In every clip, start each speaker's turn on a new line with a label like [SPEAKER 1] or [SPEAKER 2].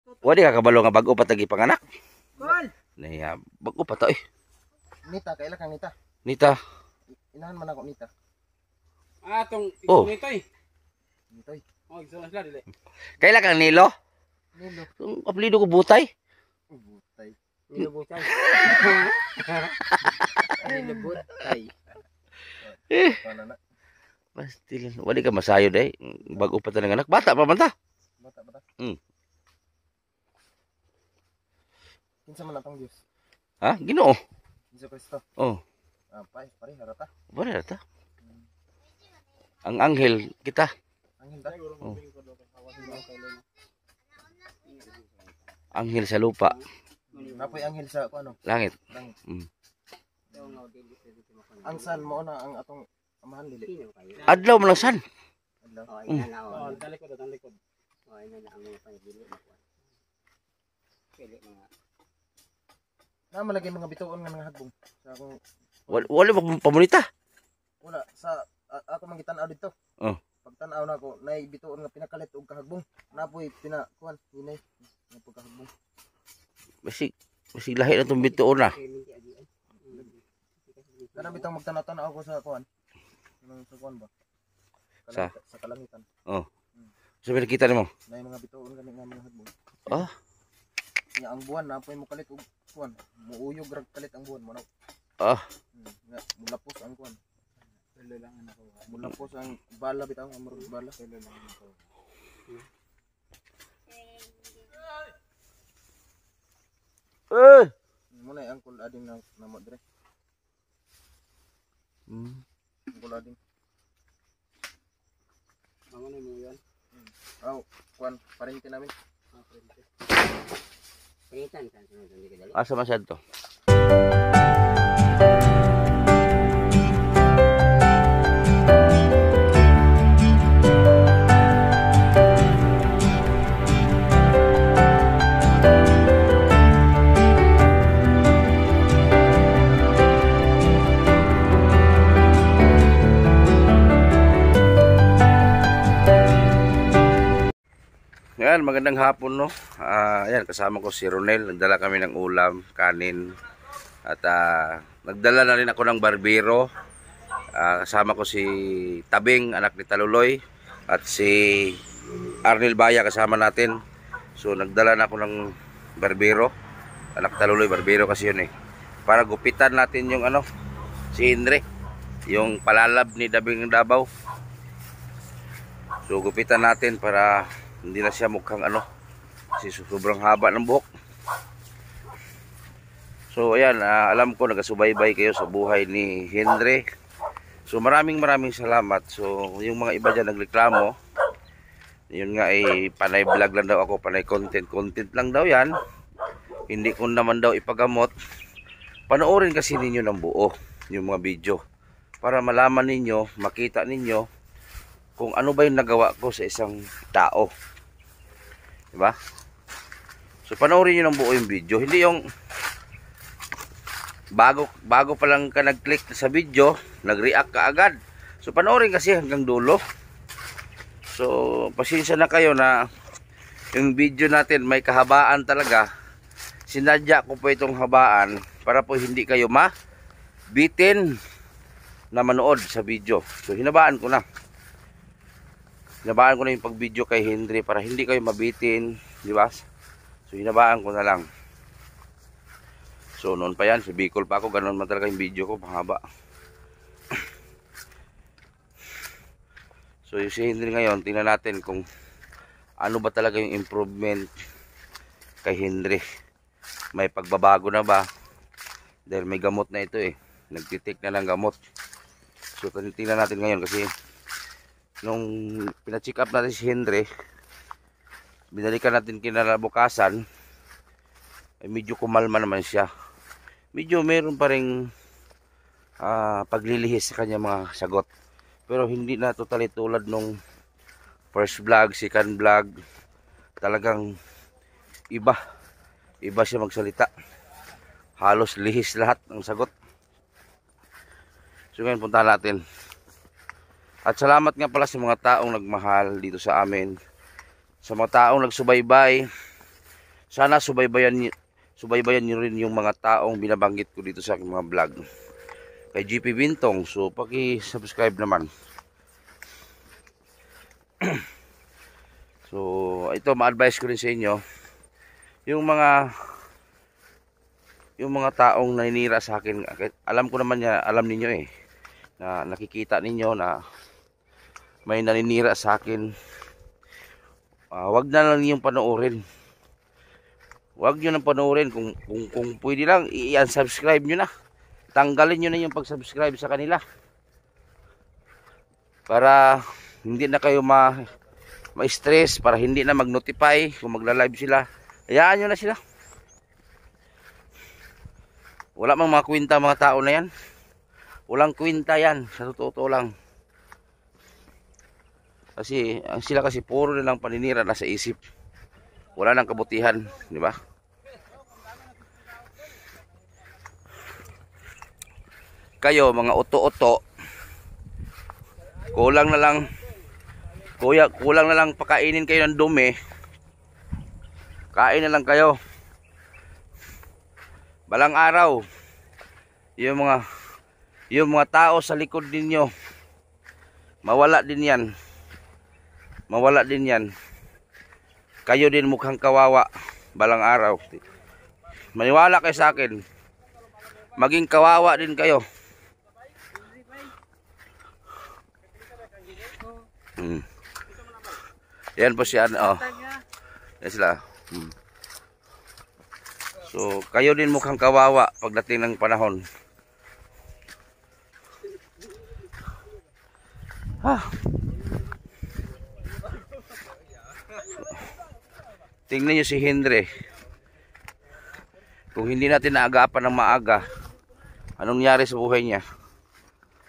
[SPEAKER 1] Wadi ka kabalo nga bago pa tagi panganak.
[SPEAKER 2] Kol.
[SPEAKER 1] Niya, bago pa ta eh.
[SPEAKER 2] Nita, kaila kang nita.
[SPEAKER 1] Nita.
[SPEAKER 2] Inahan man ako nita.
[SPEAKER 3] Tong
[SPEAKER 1] Oh.
[SPEAKER 3] nitoy.
[SPEAKER 2] Nitoy.
[SPEAKER 3] Oh, gusto na sila dili.
[SPEAKER 1] Kaila kang Nilo?
[SPEAKER 2] Nilo.
[SPEAKER 1] Ang apelido ko Butay.
[SPEAKER 2] Butay.
[SPEAKER 3] Nilo butay.
[SPEAKER 2] Nilo butay. Paano na?
[SPEAKER 1] Pastil. Wadi ka masayo day. Bago pa ta ng anak. Bata pa man ta.
[SPEAKER 2] Bata.
[SPEAKER 1] Hmm.
[SPEAKER 2] Kinsa man atong Dios?
[SPEAKER 1] Ha? Ginoo.
[SPEAKER 2] Jesu Kristo.
[SPEAKER 1] Oh.
[SPEAKER 2] Pare harata.
[SPEAKER 1] Wala ta. Ang anghel kita.
[SPEAKER 2] Angin ta.
[SPEAKER 1] Oh. Anghel sa lupa.
[SPEAKER 2] Napoy anghel sa ano?
[SPEAKER 1] Langit.
[SPEAKER 2] Langit.
[SPEAKER 1] Mm.
[SPEAKER 2] Ang san mo na ang atong amahan dili.
[SPEAKER 1] Adlaw man lang san.
[SPEAKER 2] Adlaw.
[SPEAKER 3] Oh, talikod. Oh, ina na ang mga panibili mo. Pili mga
[SPEAKER 2] Na malagay mga bituon nga mga hagbong. Sa akong
[SPEAKER 1] Wala ba pamunita?
[SPEAKER 2] wala sa ato man gitan-aw dito.
[SPEAKER 1] Oh.
[SPEAKER 2] Pagtan-aw na ko nay bituon nga pinakalit og kahagbong. Napoy kuan hinay nga pagkahagbong.
[SPEAKER 1] Basig lahi na tong bituon na.
[SPEAKER 2] Kana bitang magtanaw-tanaw ako sa kuan. Sa kuan ba?
[SPEAKER 1] Sa
[SPEAKER 2] kalangitan.
[SPEAKER 1] Oh. Sabi nakita nimo.
[SPEAKER 2] Nay mga bituon gani nga mga hagbong.
[SPEAKER 1] Ah.
[SPEAKER 2] Nya ang buwan napoy mo kalit og kuan. Muuyog rag kalit ang buwan mo na.
[SPEAKER 1] Ah.
[SPEAKER 2] Nga mulapos ang kuan.
[SPEAKER 3] Tulo lang ako.
[SPEAKER 2] Mulapos ang bala bitaw ang murag bala.
[SPEAKER 3] Tulo lang ako.
[SPEAKER 2] Muna ang kul ading na namo dire. Kul ading.
[SPEAKER 3] Ano na mo yan?
[SPEAKER 2] Aw, kuan parente namin.
[SPEAKER 3] Palitan kan sunod hindi ka dali.
[SPEAKER 1] Asa masyad to? Yan, magandang hapon no. Ayan, kasama ko si Ronel. Nagdala kami ng ulam, kanin. At nagdala na rin ako ng barbero. Kasama ko si Tabing, anak ni Taluloy. At si Arnel Baya kasama natin. So nagdala na ako ng barbero. Anak Taluloy, barbero kasi yun eh. Para gupitan natin yung si Henry. Yung palalab ni Dabing Davao. So gupitan natin para hindi na siya mukhang kasi sobrang haba ng buhok. So ayan, alam ko nagasubaybay kayo sa buhay ni Henry. So maraming salamat. So yung mga iba dyan nagreklamo, yun nga ay panay vlog lang daw ako, panay content lang daw yan, hindi ko naman daw ipagamot. Panoorin kasi ninyo ng buo yung mga video para malaman ninyo, makita ninyo kung ano ba yung nagawa ko sa isang tao. Diba? So panoorin nyo ng buo yung video. Hindi yung bago pa lang ka nag-click sa video, nag-react ka agad. So panoorin kasi hanggang dulo. So pasensya na kayo na yung video natin may kahabaan talaga. Sinadya ko po itong habaan para po hindi kayo mabitin na manood sa video. So hinabaan ko na. Hinabaan ko na yung pag-video kay Henry para hindi kayo mabitin, di ba? So hinabaan ko na lang. So noon pa yan, sa Bicol pa ako, ganoon man talaga yung video ko, mahaba. So yung si Henry ngayon, tingnan natin kung ano ba talaga yung improvement kay Henry. May pagbabago na ba? Dahil may gamot na ito eh. Nagtitik na ng gamot. So tingnan natin ngayon kasi nung pina-check up natin si Henry, binalikan natin kinabukasan, ay medyo kumalma naman siya. Medyo meron pa ring paglilihis sa kanya mga sagot. Pero hindi na totally tulad nung first vlog, second vlog. Talagang iba siya magsalita. Halos lihis lahat ng sagot. So ngayon puntahan natin. At salamat nga pala sa mga taong nagmahal dito sa amin. Sa mga taong nagsubaybay. Sana subaybayan niyo rin yung mga taong binabanggit ko dito sa aking mga vlog. Kay GP Bintong, so paki-subscribe naman. So ito, ma-advise ko rin sa inyo yung mga taong naninira sa akin. Alam ko naman niya, alam niyo na nakikita ninyo na may naninira sa akin. Wag na lang yung panoorin. Wag niyo nang panoorin. Kung pwede lang, i-unsubscribe niyo na. Tanggalin niyo na yung pag-subscribe sa kanila. Para hindi na kayo ma-stress, para hindi na mag-notify kung magla-live sila. Hayaan niyo na sila. Wala mang mga kwenta mga tao na yan. Walang kwenta yan, sa totoo lang. Kasi sila kasi puro nilang paninira na sa isip. Wala nang kabutihan, di ba? Kayo mga uto-uto, kulang na lang pakainin kayo ng dumi. Kain na lang kayo. Balang araw, yung mga tao sa likod ninyo, mawala din yan. Kayo din mukhang kawawa balang araw. Maniwala kayo sa akin, maging kawawa din kayo. Yan po siya. Yan sila. So kayo din mukhang kawawa pagdating ng panahon. Tingnan nyo si Henry. Kung hindi natin naagapan ng maaga, anong nangyari sa buhay niya?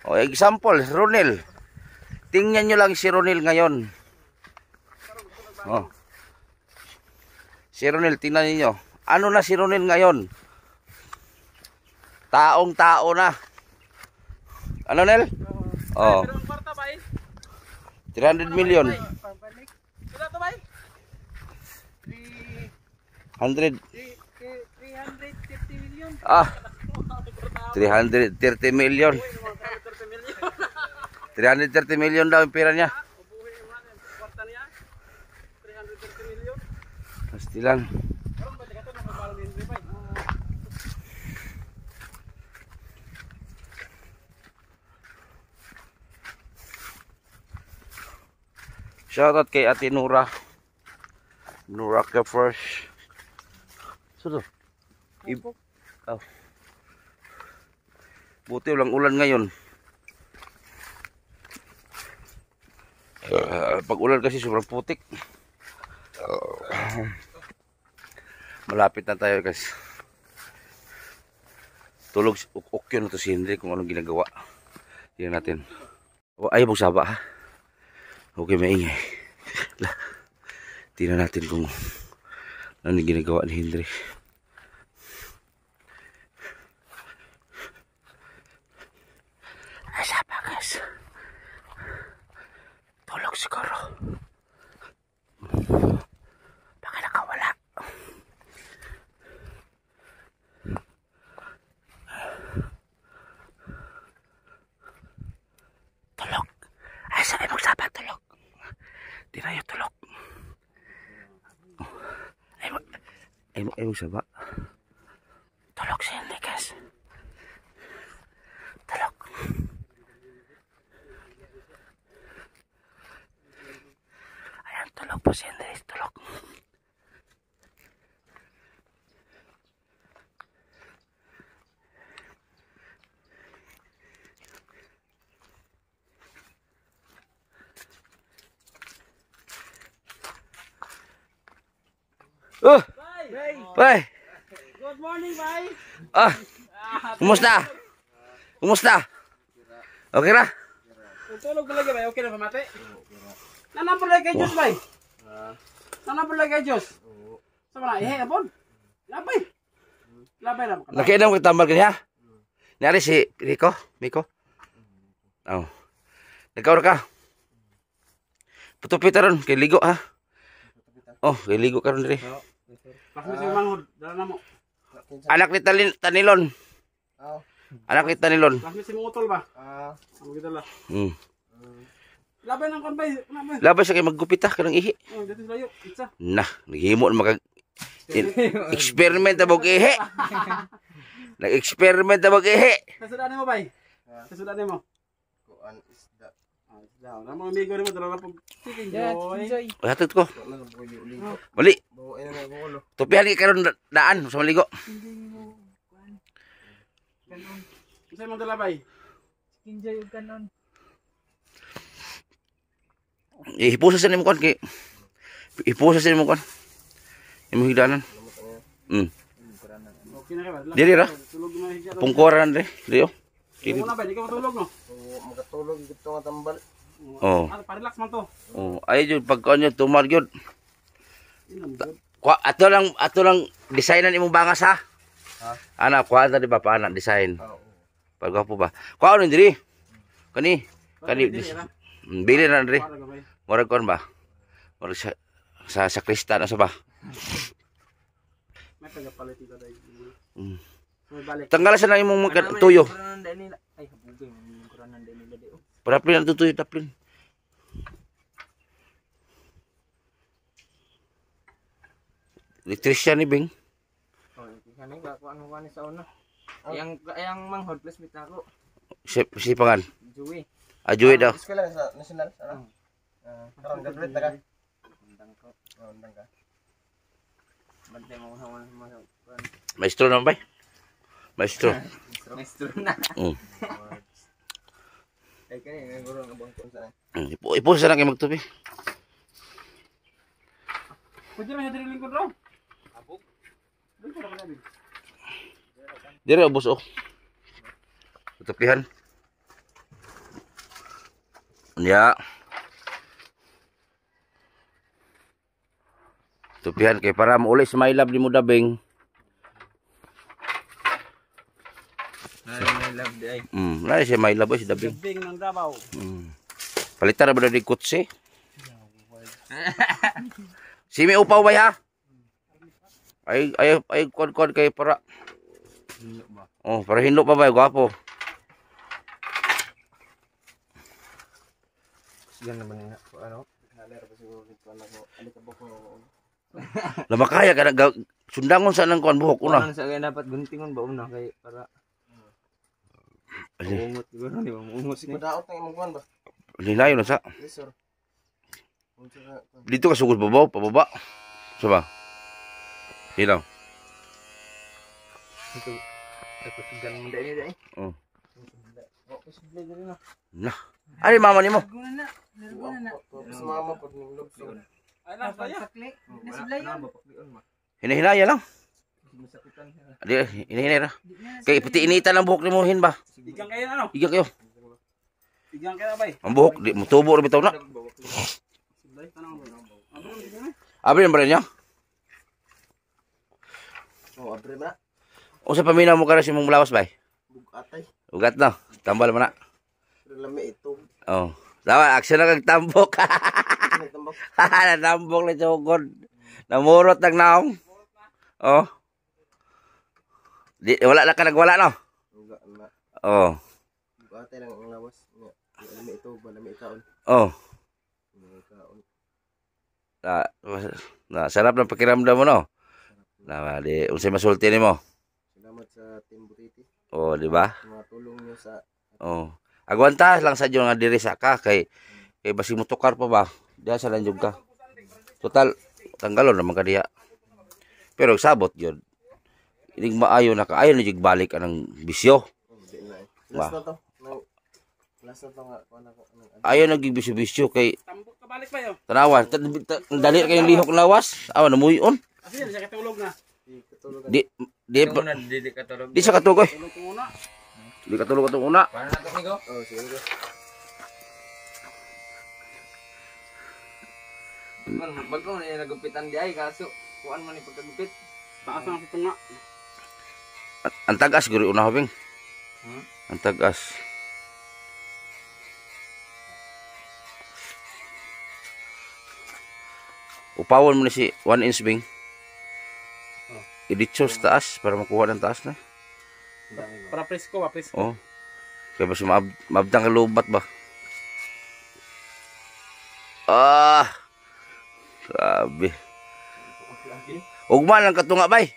[SPEAKER 1] O example, Ronel. Tingnan nyo lang si Ronel ngayon. Si Ronel, tingnan niyo. Ano na si Ronel ngayon? Taong-tao na. Ano, Nel? 300 million. 330 million. 330 million. 330 million daw yung pera niya. Pasti lang. Shoutout kay Ate Nura. Nura ka first. Sudo. Buti walang ulan ngayon. Pag ulan kasi sobrang putik. Malapit na tayo guys. Tulog ukyo na to si Henry kung anong ginagawa. Tingnan natin. Ayaw magsaba ha. Okay, maingay. Tingnan natin kung anong ginagawa ni Henry. Ay, saba guys. Tulog siguro. Baka nakawala. Tulog. Ay, sabi magsaba, tulog. Di na yung tulog. Ay magsaba. Tulog siya, guys. Tulog. Ayan, tulog po si Andres, tulog. Bye.
[SPEAKER 3] Good morning, bye.
[SPEAKER 1] Kumusta? Kumusta? Okay ra?
[SPEAKER 3] Tulog talaga ba? Okay na ba mate? Nanapon lagi kay Diyos ba? Nanapon lagi kay Diyos. Sama na, apon. Labay. Labay na.
[SPEAKER 1] Nakiinom ka tambal kanya? Nari si Miko? Nagkaura ka? Putupita ron, kay ligo ha? Kay ligo ka ron dire.
[SPEAKER 3] Classmate yung manghod. Dala na mo.
[SPEAKER 1] Anak ni Tanilon.
[SPEAKER 2] Oh.
[SPEAKER 1] Anak ni Tanilon.
[SPEAKER 3] Classmate si Mungutol ba? Ang kita la.
[SPEAKER 1] Hmm.
[SPEAKER 3] Laban ng kanbay. Kanbay.
[SPEAKER 1] Labas siya kay maggupit ha, kanang ihi.
[SPEAKER 3] Oh, dito sa layo. Pizza.
[SPEAKER 1] Nah, naghimo na experiment na mag-ihi. Nag-experiment na mag-ihi.
[SPEAKER 3] Kasudan mo bay. Kasudan mo.
[SPEAKER 2] Kuan isda.
[SPEAKER 3] Daw, na mga amigo mo dala na pag chicken joy.
[SPEAKER 1] Hatod ko.
[SPEAKER 2] Wala na po yung ligo.
[SPEAKER 1] Mali.
[SPEAKER 2] Bawain na ko ulo.
[SPEAKER 1] Tupihan ka karon daan sa maligo.
[SPEAKER 3] Ganon. Kasi mo dala bay.
[SPEAKER 4] Chicken joy ug kanon.
[SPEAKER 1] Ipusa sa nimo kon kay ipusa sa nimo kon. Imong higdanan.
[SPEAKER 3] Okay na ka ba?
[SPEAKER 1] Diri ra.
[SPEAKER 3] Tulog na higa.
[SPEAKER 1] Pungkoran re. Dio.
[SPEAKER 3] Dili na ba? Di ka matulog no?
[SPEAKER 2] Makatulog dito nga tambal.
[SPEAKER 1] Oh.
[SPEAKER 3] Pa-relax man to.
[SPEAKER 1] Oh, ay jud pagkuan jud tumar jud.
[SPEAKER 3] Inom jud.
[SPEAKER 1] Ato lang designan imong bangas ha.
[SPEAKER 2] Ha?
[SPEAKER 1] Ana kuha ta di ba pa ana design.
[SPEAKER 2] Oo.
[SPEAKER 1] Pagwapo ba? Kuha ni diri. Kani
[SPEAKER 3] Dili ra.
[SPEAKER 1] bili na diri.
[SPEAKER 3] Para gamay.
[SPEAKER 1] Murag kon ba? Murag sa kristan asa ba?
[SPEAKER 3] May tagapalit ito dai.
[SPEAKER 1] Mm.
[SPEAKER 3] May balik.
[SPEAKER 1] Tanggalan sa na imong tuyo.
[SPEAKER 4] Ay habugay mo kuranan dai nila di.
[SPEAKER 1] Paraplin ang tutuyo taplin. Electrician ni Bing.
[SPEAKER 4] Oh, kani ka kuan mo kani sa una. Ayang manghod plus mit ako.
[SPEAKER 1] Si pangan.
[SPEAKER 4] Joey.
[SPEAKER 1] Ajuy daw.
[SPEAKER 2] Eskwela sa national. Karon graduate na ka.
[SPEAKER 4] Undang ko.
[SPEAKER 2] Undang ka.
[SPEAKER 4] Bante mo hawan mo kuan.
[SPEAKER 1] Maestro naman ba? Maestro.
[SPEAKER 4] Maestro na.
[SPEAKER 1] Mm.
[SPEAKER 2] Ay kani may guro nga bang kun sa.
[SPEAKER 1] Ipusa na kay magtupi.
[SPEAKER 3] Pwede na diri lingkod raw. Abog. Lingkod ra ba?
[SPEAKER 1] Dire ubos oh. Tutupihan. Ya. Tupihan kay para mo uli sa my love di mo dabing.
[SPEAKER 4] May love di ay.
[SPEAKER 1] Na si my love si dabing.
[SPEAKER 3] Bing ng Davao.
[SPEAKER 1] Palitan na ba na di kutsi? Simi upaw ba ha? Ay kon kay para. Oh, para hinlo pa ba gwapo.
[SPEAKER 2] Yan naman nga ano. Haler pa siguro dito ako. Alikabok ko.
[SPEAKER 1] Lamakaya ka na sundangon sa nang kon buhok una.
[SPEAKER 4] Kuan sa kaya dapat guntingon ba una kay para ungot siguro di ba ungot ni.
[SPEAKER 2] Padaot na imong kuan ba?
[SPEAKER 1] Linayo na sa.
[SPEAKER 2] Yes sir.
[SPEAKER 1] Dito ka sugod babaw, pababa. Saba. Hilaw.
[SPEAKER 4] Ito gan mo dai dai.
[SPEAKER 1] Oh.
[SPEAKER 2] Oh, posible diri na.
[SPEAKER 1] Na. Ari mama nimo.
[SPEAKER 4] Guna na. Guna na.
[SPEAKER 2] Sa mama pag nilog sa.
[SPEAKER 3] Ay na tayo.
[SPEAKER 4] Sakli. Nasiblayon.
[SPEAKER 2] Bapaklion ma.
[SPEAKER 1] Hinahinaya lang.
[SPEAKER 2] Masakitan siya.
[SPEAKER 1] Adi hinahinay ra. Kay pati initan ang buhok nimo hin ba?
[SPEAKER 3] Igang kayo ano?
[SPEAKER 1] Igang kayo.
[SPEAKER 3] Igang kayo bay.
[SPEAKER 1] Ang buhok di mutubo ra bitaw na.
[SPEAKER 3] Siblay tanang mo. Ano dito na?
[SPEAKER 1] Abri ang niya.
[SPEAKER 2] Oh, abre na.
[SPEAKER 1] Usa paminaw mo ka ra si mong lawas bay.
[SPEAKER 2] Bugatay.
[SPEAKER 1] Ugat na. Tambal man na.
[SPEAKER 2] Pero lami ito.
[SPEAKER 1] Oh. Dawa aksyon na kag tambok.
[SPEAKER 2] Tambak.
[SPEAKER 1] Natambok na sugod. Namurot ng naong. Oh. Di wala na ka nagwala no.
[SPEAKER 2] Uga na.
[SPEAKER 1] Oh.
[SPEAKER 2] Bugatay lang ang lawas. Lami ito ba lami ikaon.
[SPEAKER 1] Oh.
[SPEAKER 2] Ikaon.
[SPEAKER 1] Sarap ng pakiramdam mo no. Na di unsay masulti nimo.
[SPEAKER 2] Salamat sa Team Butiti.
[SPEAKER 1] Oh, di ba?
[SPEAKER 2] Mga tulong niyo sa
[SPEAKER 1] Oh. Agwanta lang sa nga diri sa ka kay basi mo tukar pa ba. Diha sa lanjog ka. Total tanggalon naman ka diha. Pero sabot yun. Ining maayo na kaayo na jig balik anang bisyo.
[SPEAKER 2] Di na. Last na to. Last na to nga kuan ako.
[SPEAKER 1] Ayaw naging bisyo-bisyo kay
[SPEAKER 3] Tambok ka balik ba yo?
[SPEAKER 1] tanawan. Dali kayong lihok lawas. Awan namuyon.
[SPEAKER 3] Kasi yan siya katulog na.
[SPEAKER 2] Katulog
[SPEAKER 1] Di di
[SPEAKER 4] Ito na dili ka tulog.
[SPEAKER 1] di sa katugoy.
[SPEAKER 3] Tulog ko muna.
[SPEAKER 1] Di katulog katong una.
[SPEAKER 4] Para na to migo.
[SPEAKER 2] Oh, sige.
[SPEAKER 4] Bago ni nagupitan di ay kaso kuan man ni pagkagupit.
[SPEAKER 3] Taas na ito nga.
[SPEAKER 1] Ang tagas guri una hobing. Ang tagas. Upawon mo ni si 1 inch bing. Iditso sa taas para makuha ng taas na.
[SPEAKER 3] Para presko ba, presko.
[SPEAKER 1] Oh. Kaya ba si mabdang kalubat ba? Ah! Grabe. Ugma lang katunga bay.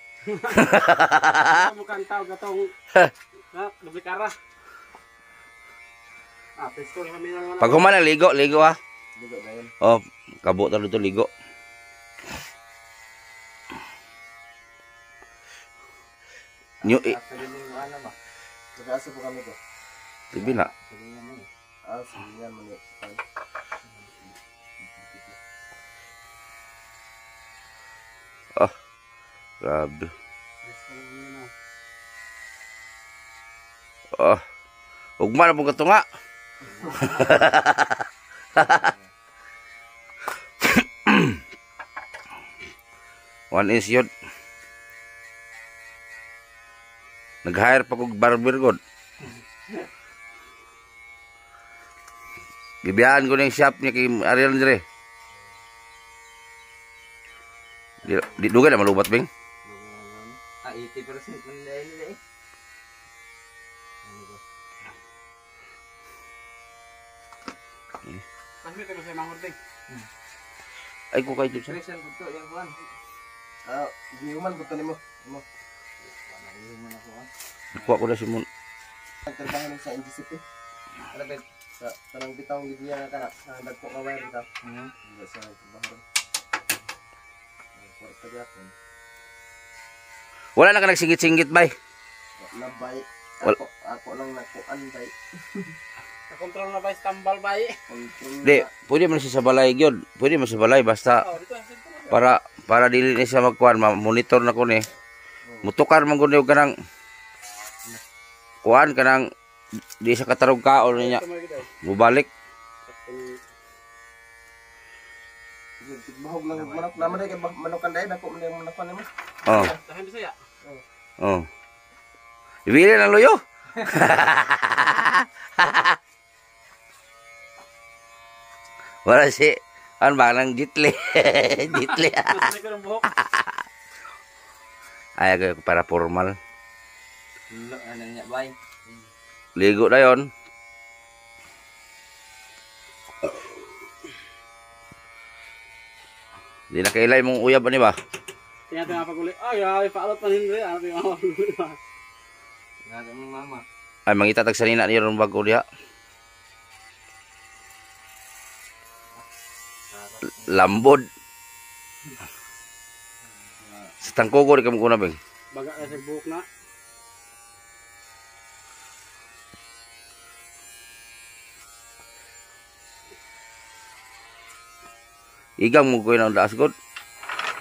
[SPEAKER 3] Mukhang tao gatong dublikara. Presko rin kami naman.
[SPEAKER 1] Pag human ang ligo, ligo ha.
[SPEAKER 2] Ligo na yun.
[SPEAKER 1] Oh, kabo talo to ligo. New
[SPEAKER 2] Ano ba? Nag-asa po kami ko.
[SPEAKER 1] TV na.
[SPEAKER 2] Sige yan mo.
[SPEAKER 1] Grabe.
[SPEAKER 3] Presko rin naman.
[SPEAKER 1] Oh. Ugma na po katunga. One is yun. Nag-hire pa kong barber god. Gibiyahan ko na yung shop niya kay Ariel Andre. Di duga na malubat bing.
[SPEAKER 4] 80% man dahil nila eh.
[SPEAKER 3] Pasmit ko sa mga hurting.
[SPEAKER 1] Ay ko kayo dyan.
[SPEAKER 4] Present ko to yung kuan.
[SPEAKER 2] Giuman ko to nimo.
[SPEAKER 1] Nakuha ko na si Mon.
[SPEAKER 2] Nagtrabaho lang sa NGCP. Ano ba? Sa tanang bitawang gid niya kana sa dagko ka wire dito. Hindi sa trabaho. Kwarta gyapon.
[SPEAKER 1] Wala na ka nagsingit-singit bay.
[SPEAKER 2] Labay.
[SPEAKER 1] Wal-
[SPEAKER 2] Ako lang nakuan bay.
[SPEAKER 3] Sa control na ba tambal ba eh?
[SPEAKER 2] Control
[SPEAKER 1] Di, pwede man siya sa balay gyud. Pwede man sa balay basta
[SPEAKER 3] Oh, dito ang sentro.
[SPEAKER 1] para dili ni siya magkuhan, monitor na ko ni. Mutukar man gud kanang kuan kanang di sa katarog kaon niya. Mubalik.
[SPEAKER 2] Bahog lang manok naman kay manokan dai dako man yung manokan nimo.
[SPEAKER 1] Oh.
[SPEAKER 3] Tahan Bisaya.
[SPEAKER 1] Oh. Ibili ng loyo. Wala si an ba nang jitle. Jitle.
[SPEAKER 3] Masay ko ng buhok.
[SPEAKER 1] Ay ako para formal.
[SPEAKER 4] Ano niya bay?
[SPEAKER 1] Ligo na yon. Di na kailay mong uyab ani ba?
[SPEAKER 3] Tingnan nga paguli. Ay, paalot pa hindi. Ano yung mga paguli ba?
[SPEAKER 4] Nga mo mama.
[SPEAKER 1] Ay mangita tag sanina niyo ron bago diha. Lambod. Sa tangkogo di ka mo kuna beng.
[SPEAKER 3] Baga ka sa buhok na.
[SPEAKER 1] Igang mo ko ng daas god.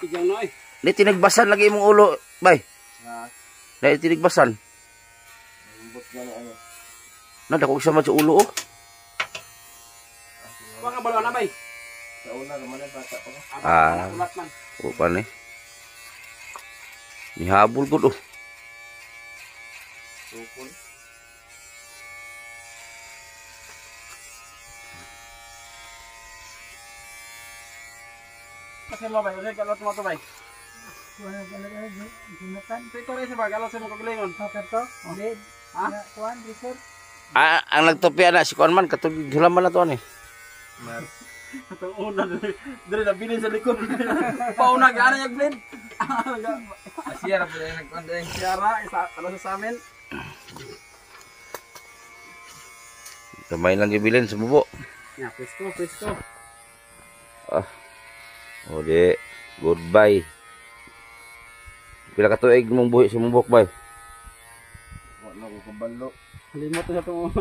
[SPEAKER 3] Igang na eh.
[SPEAKER 1] Di tinigbasan lagi imong ulo, bay.
[SPEAKER 2] Na
[SPEAKER 1] Di tinigbasan.
[SPEAKER 2] bot gani ano.
[SPEAKER 1] Nadako sa man sa ulo oh.
[SPEAKER 3] Baka balo na ba eh?
[SPEAKER 2] Sa una naman ay bata pa ko.
[SPEAKER 3] Ulat man.
[SPEAKER 1] O pa ni. Nihabol gud oh.
[SPEAKER 2] Tukol.
[SPEAKER 3] Kasi mo ba? Kasi galot mo to ba? Wala talaga ginatan. Ito rin siya ba? Galot sa mga kagilingon. Okay to? Hindi. Ha? Kuhan, resort.
[SPEAKER 1] Ang nagtopya na si Kuan man katug hulaman na to ni.
[SPEAKER 3] Ito una. Dari na bilin sa likod. Pauna gana yung blend.
[SPEAKER 4] Asiyara po yung nagkuhan dahil.
[SPEAKER 3] Siyara, ano sa amin?
[SPEAKER 1] Kamay lang gibilin sa bubo.
[SPEAKER 3] Ya, presko, presko.
[SPEAKER 1] O di, goodbye. Pila ka tuig mong buhi sa mubok bay.
[SPEAKER 2] Wala ko kabalo.
[SPEAKER 3] Halimot na itong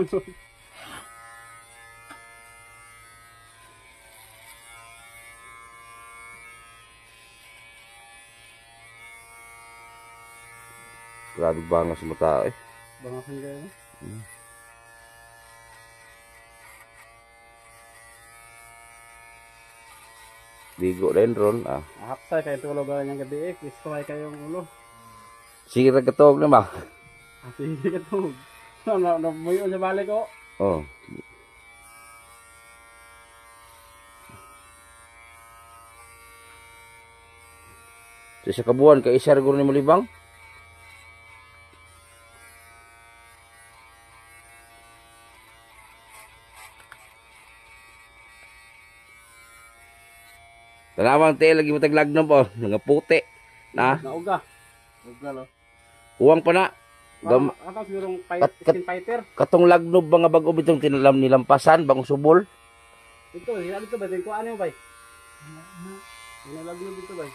[SPEAKER 1] Grabe banga sa mata eh.
[SPEAKER 3] bangasan kayo.
[SPEAKER 1] Ligo din ron ah.
[SPEAKER 3] Hapsay kayo tulog ang gabi eh. Presko ay kayong ulo.
[SPEAKER 1] Sige ra katog na ba?
[SPEAKER 3] Sige ka to. Namuyo sa balik ko.
[SPEAKER 1] Oh. Sa kabuan kay isa siguro nimo libang. Tanawang tayo lagi matag lagnom po, nga puti. Na,
[SPEAKER 3] Nauga.
[SPEAKER 2] Huwag na, no?
[SPEAKER 1] huwang pa na. Gam,
[SPEAKER 3] Ako sigurong
[SPEAKER 1] Kat-
[SPEAKER 3] skin fighter.
[SPEAKER 1] katong lagnob ba nga bago bitong tinalam nilampasan bang subol?
[SPEAKER 3] Ito, sila dito ba? Tingko ano ba? Hinalaglo dito ba?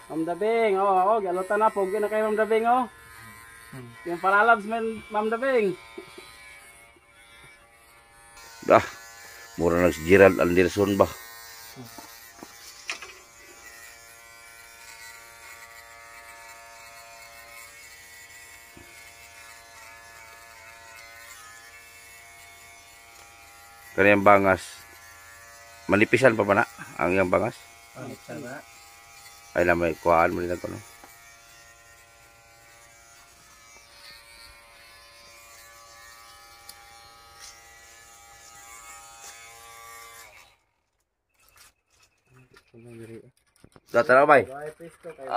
[SPEAKER 3] Ma'am Dabing, galutan na, pogi na kayo Ma'am Dabing, Yung paralabs man, Ma'am Dabing.
[SPEAKER 1] Ah, mura na si Gerald Anderson ba? Kaniyang bangas. Manipisan pa ba na ang iyang bangas?
[SPEAKER 2] Sana.
[SPEAKER 1] Ay na may kuhaan mo nila ko no. Tatara bay.
[SPEAKER 2] Bye, Presto. Kayo.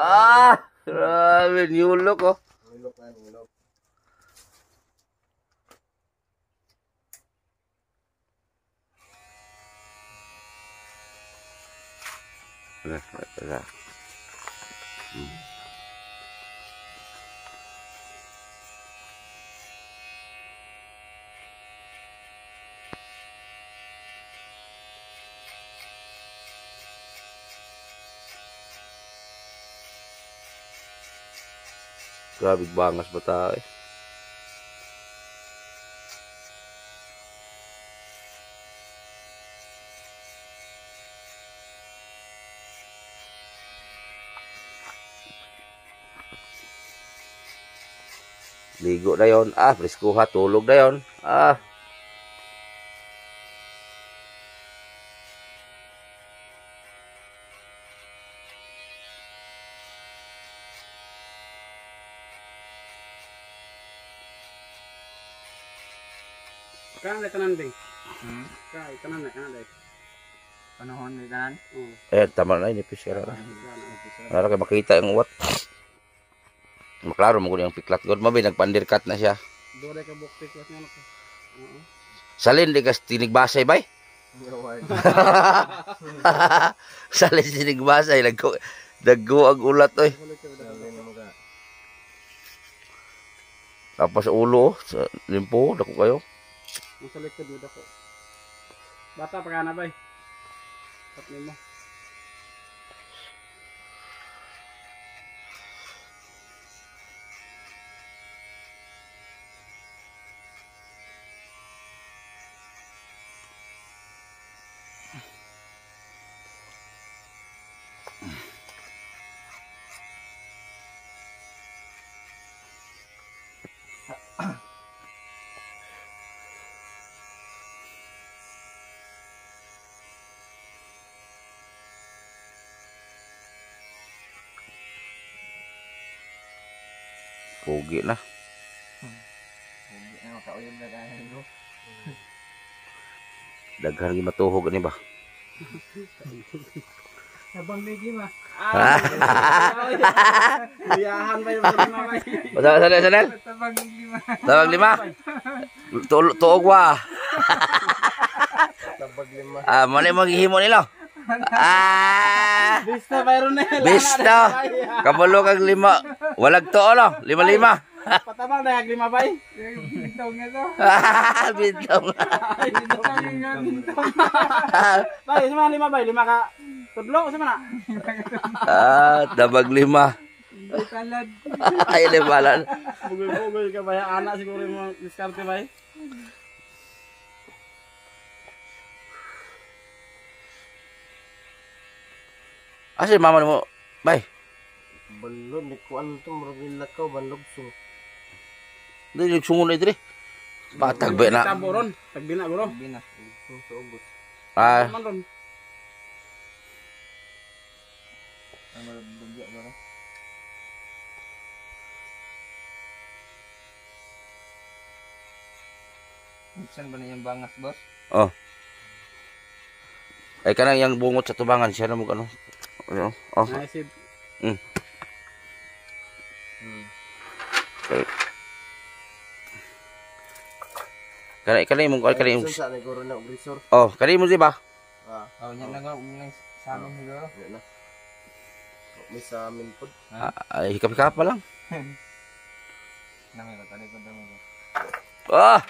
[SPEAKER 1] Grabe, new look oh.
[SPEAKER 2] Nilok na, nilok.
[SPEAKER 1] Wala. Grabe bangas ba tayo eh. Ligo na yon. Preskuha, tulog na yon.
[SPEAKER 3] Kanan na tanan Bing. Kanan na.
[SPEAKER 4] Panahon ni tanan.
[SPEAKER 1] Tama na, inipis ka na. Para kayo makita yung uwat. Maklaro mo ko yung piklat. God mabi, nagpandirkat na siya.
[SPEAKER 3] Dore ka bukti ko nga ko.
[SPEAKER 1] Salin, di ka tinigbasay bay? Salin tinigbasay. Daggo ang ulat oy. Tapos sa ulo, sa limpo, dako kayo.
[SPEAKER 3] Nasa likod mo dako. Bata pa ka na bay. Tapos mo.
[SPEAKER 1] Pugi na.
[SPEAKER 4] Hindi na makauyog na tayo no.
[SPEAKER 1] Daghan gi matuhog ani ba?
[SPEAKER 3] Abang lagi ma. Biyahan ba yung lima bay?
[SPEAKER 1] Sanel.
[SPEAKER 4] Tabang lima.
[SPEAKER 1] Tawag lima. Tuog wa.
[SPEAKER 2] Tabag lima.
[SPEAKER 1] Mo ni maghihimo nila.
[SPEAKER 3] Bista bayron na.
[SPEAKER 1] Bista. Kabulo kag lima. Walag tuo no. Lima-lima.
[SPEAKER 3] Patabang na lima bay.
[SPEAKER 4] Bintong nga to.
[SPEAKER 1] Bintong.
[SPEAKER 3] Bay, sama lima bay, lima ka tudlo sama na.
[SPEAKER 1] Dabag lima.
[SPEAKER 4] Kalad.
[SPEAKER 1] Ay limalan.
[SPEAKER 3] Bugol-bugol ka bay, anak siguro mo diskarte bay.
[SPEAKER 1] Asa mama mo? Bay.
[SPEAKER 2] Balod, ni kuan to, maragin lakaw, balog so.
[SPEAKER 1] Dili sungon na diri. Patag ba na.
[SPEAKER 3] Tabo ron, tagbina bro.
[SPEAKER 4] Bina.
[SPEAKER 2] So, ubos.
[SPEAKER 3] Man ron.
[SPEAKER 4] Ano bugya ba? Saan ba na yung bangas, boss?
[SPEAKER 1] Oh. Ay kanang yang bungot sa tubangan siya na mo ano. Oh.
[SPEAKER 3] Naisip.
[SPEAKER 1] Kanay mo
[SPEAKER 2] Saan sa negoro na obrisor?
[SPEAKER 1] Oh, kanay mo di ba?
[SPEAKER 4] Oh, yan na nga sa amin siguro.
[SPEAKER 2] Wala na. May sa amin po.
[SPEAKER 1] Ay, hikap-hikap pa lang.
[SPEAKER 4] Dami ko, tali ko, dami ko.
[SPEAKER 1] Ah!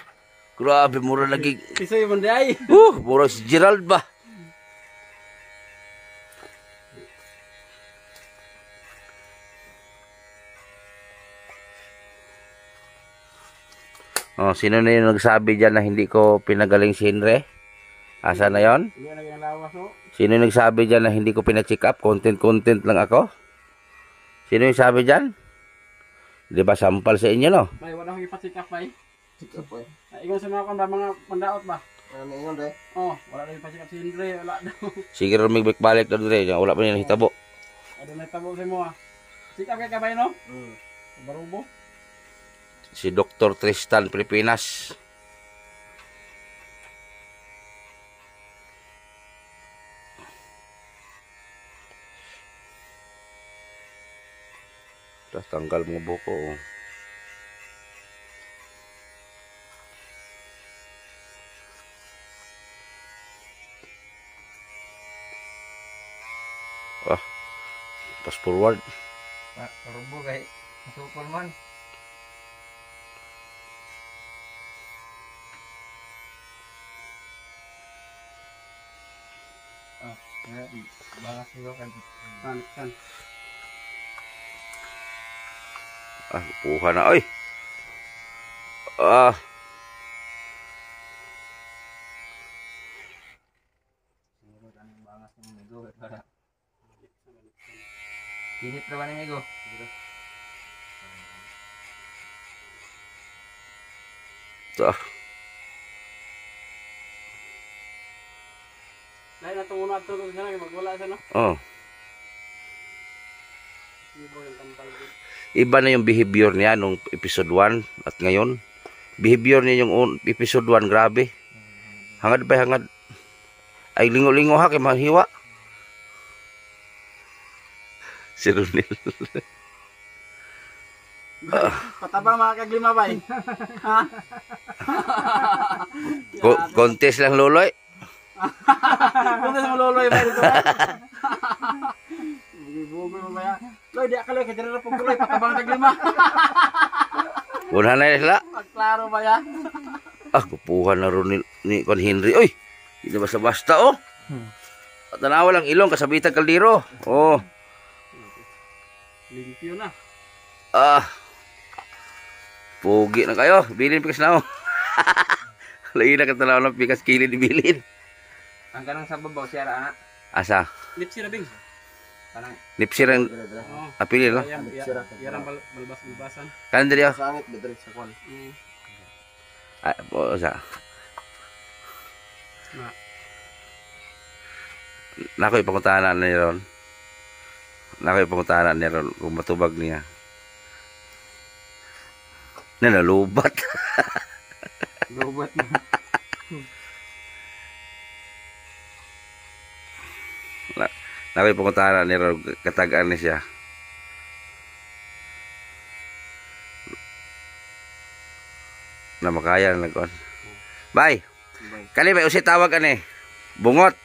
[SPEAKER 1] Grabe, mura lagi.
[SPEAKER 3] Piso yung day.
[SPEAKER 1] Mura si Gerald ba? Oh, sino na yung nagsabi dyan na hindi ko pinagaling si Henry? Asa na yon?
[SPEAKER 3] Hindi na yung lawas no.
[SPEAKER 1] Sino yung nagsabi dyan na hindi ko pina-check up? Content lang ako? Sino yung sabi dyan? Di ba sampal sa inyo, no?
[SPEAKER 3] Bay, wala akong ipasikap, bay.
[SPEAKER 2] Sikap po eh.
[SPEAKER 3] Igon sa mga kon ba, mga pandaot ba?
[SPEAKER 2] Ano na ingon re?
[SPEAKER 3] Oh, wala na ipasikap si Andre, wala daw.
[SPEAKER 1] Sige rin may balik na doon rin. Wala pa nila hitabo.
[SPEAKER 3] Ano na tabo sa mo ah. Sikap kay kabay no?
[SPEAKER 2] Hmm.
[SPEAKER 3] Barubo.
[SPEAKER 1] Si Dr. Tristan Pilipinas. Tapos tanggal mga buko. Oh. Fast forward.
[SPEAKER 4] Karubo kay Super man. Bangas siguro kan.
[SPEAKER 3] Kan.
[SPEAKER 1] Kuha na. Ay!
[SPEAKER 4] Siguro kanang bangas ng migo para. Hinit ra ba ni migo?
[SPEAKER 3] Dahil natong una ato ko sana magwala sa no.
[SPEAKER 1] Oh.
[SPEAKER 3] Ibo yung tampal.
[SPEAKER 1] Iba na yung behavior niya nung episode 1 at ngayon. Behavior niya yung episode 1, grabe. Hangad ba hangad? Ay lingo-lingo ha kay mahiwa. Si Ronel.
[SPEAKER 3] Patabang mga kaglima ba eh.
[SPEAKER 1] Contest lang loloy.
[SPEAKER 3] Punta sa maloloy ba dito ba? Bugoy mo ba ya? Loy, di akaloy kay dira po kuloy patabang kaglima.
[SPEAKER 1] Una na sila.
[SPEAKER 3] Magklaro ba ya?
[SPEAKER 1] Kupuha na Ronel ni Kon Henry. Oy, hindi basta-basta oh. At tanawa lang ilong kasabitan kaldero. Oh.
[SPEAKER 3] Limpyo na.
[SPEAKER 1] Pogi na kayo. Bilin pikas na oh. Lagi na katanaw ng pikas kilid bilin.
[SPEAKER 4] Ang kanang sa babaw siya ra ana.
[SPEAKER 1] Asa?
[SPEAKER 3] Lipsi na bing.
[SPEAKER 4] Kanang
[SPEAKER 1] Nipsir ang
[SPEAKER 3] Oh.
[SPEAKER 1] apilin no?
[SPEAKER 3] Yarang balbas-balbasan.
[SPEAKER 1] Kanan diri oh.
[SPEAKER 2] Sangit bedre sa kwan.
[SPEAKER 1] Sa.
[SPEAKER 3] Na.
[SPEAKER 1] Nakoy pangutanan ni Ron. Nakoy pangutanan ni Ron kung matubag niya. Nalubat.
[SPEAKER 3] Lobot na.
[SPEAKER 1] Nakoy pangutanan ni Ron katagaan ni siya. Na makaya na kon. Bye. Kani ba usi tawag ani? Bungot.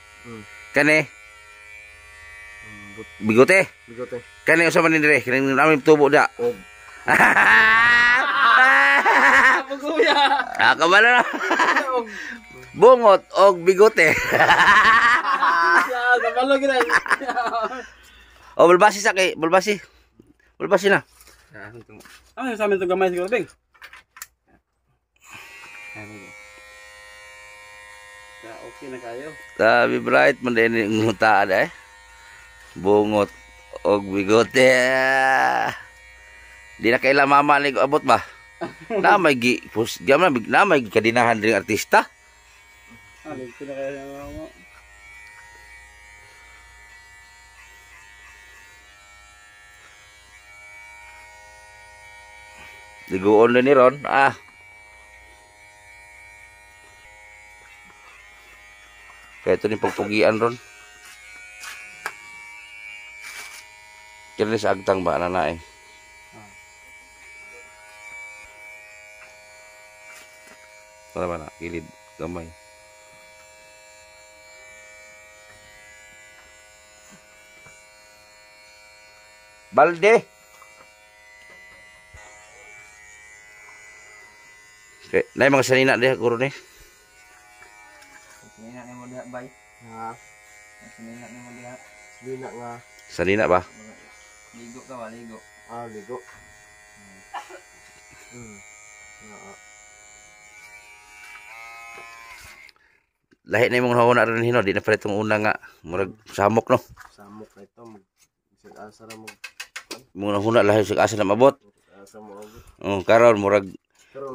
[SPEAKER 1] Kani bigote.
[SPEAKER 2] Bigote.
[SPEAKER 1] Kani usa man ni dire, kani namin tubo da.
[SPEAKER 2] Og.
[SPEAKER 3] Puguya.
[SPEAKER 1] Kabalo na. Bungot og bigote.
[SPEAKER 3] Kabalo gina.
[SPEAKER 1] Oh, bulbasi sa kay, bulbasi. Bulbasi na.
[SPEAKER 3] Ano sa amin to gamay siguro bing? Ya, okay na kayo.
[SPEAKER 1] Sabi bright man din yung ngutaan eh. Bungot og bigote. Di na kaila mama ni abot ba? Na may na may kadinahan ding artista.
[SPEAKER 3] Ano na kayo mo?
[SPEAKER 1] Diguon na ni Ron. Kaya ito ni pagpugian ron. Kaya sa agtang ba na na eh. Para ba na? Kilid. Gamay. Balde! Okay. Na mga sanina dia guro ni.
[SPEAKER 4] Sinina ni mo diha bay.
[SPEAKER 2] Ha,
[SPEAKER 4] Sinina ni mo diha.
[SPEAKER 2] lina nga.
[SPEAKER 1] Sanina ba?
[SPEAKER 4] Ligo ka ba, ligo.
[SPEAKER 2] Ligo. Oo.
[SPEAKER 1] Lahi na yung mga na rin hino. Di na pala itong una nga. Murag samok no.
[SPEAKER 2] Samok na ito. Mag-asa na
[SPEAKER 1] Mga huna lahi sa asa na mabot.
[SPEAKER 2] mag-asa mo.
[SPEAKER 1] Karon murag
[SPEAKER 2] Pero,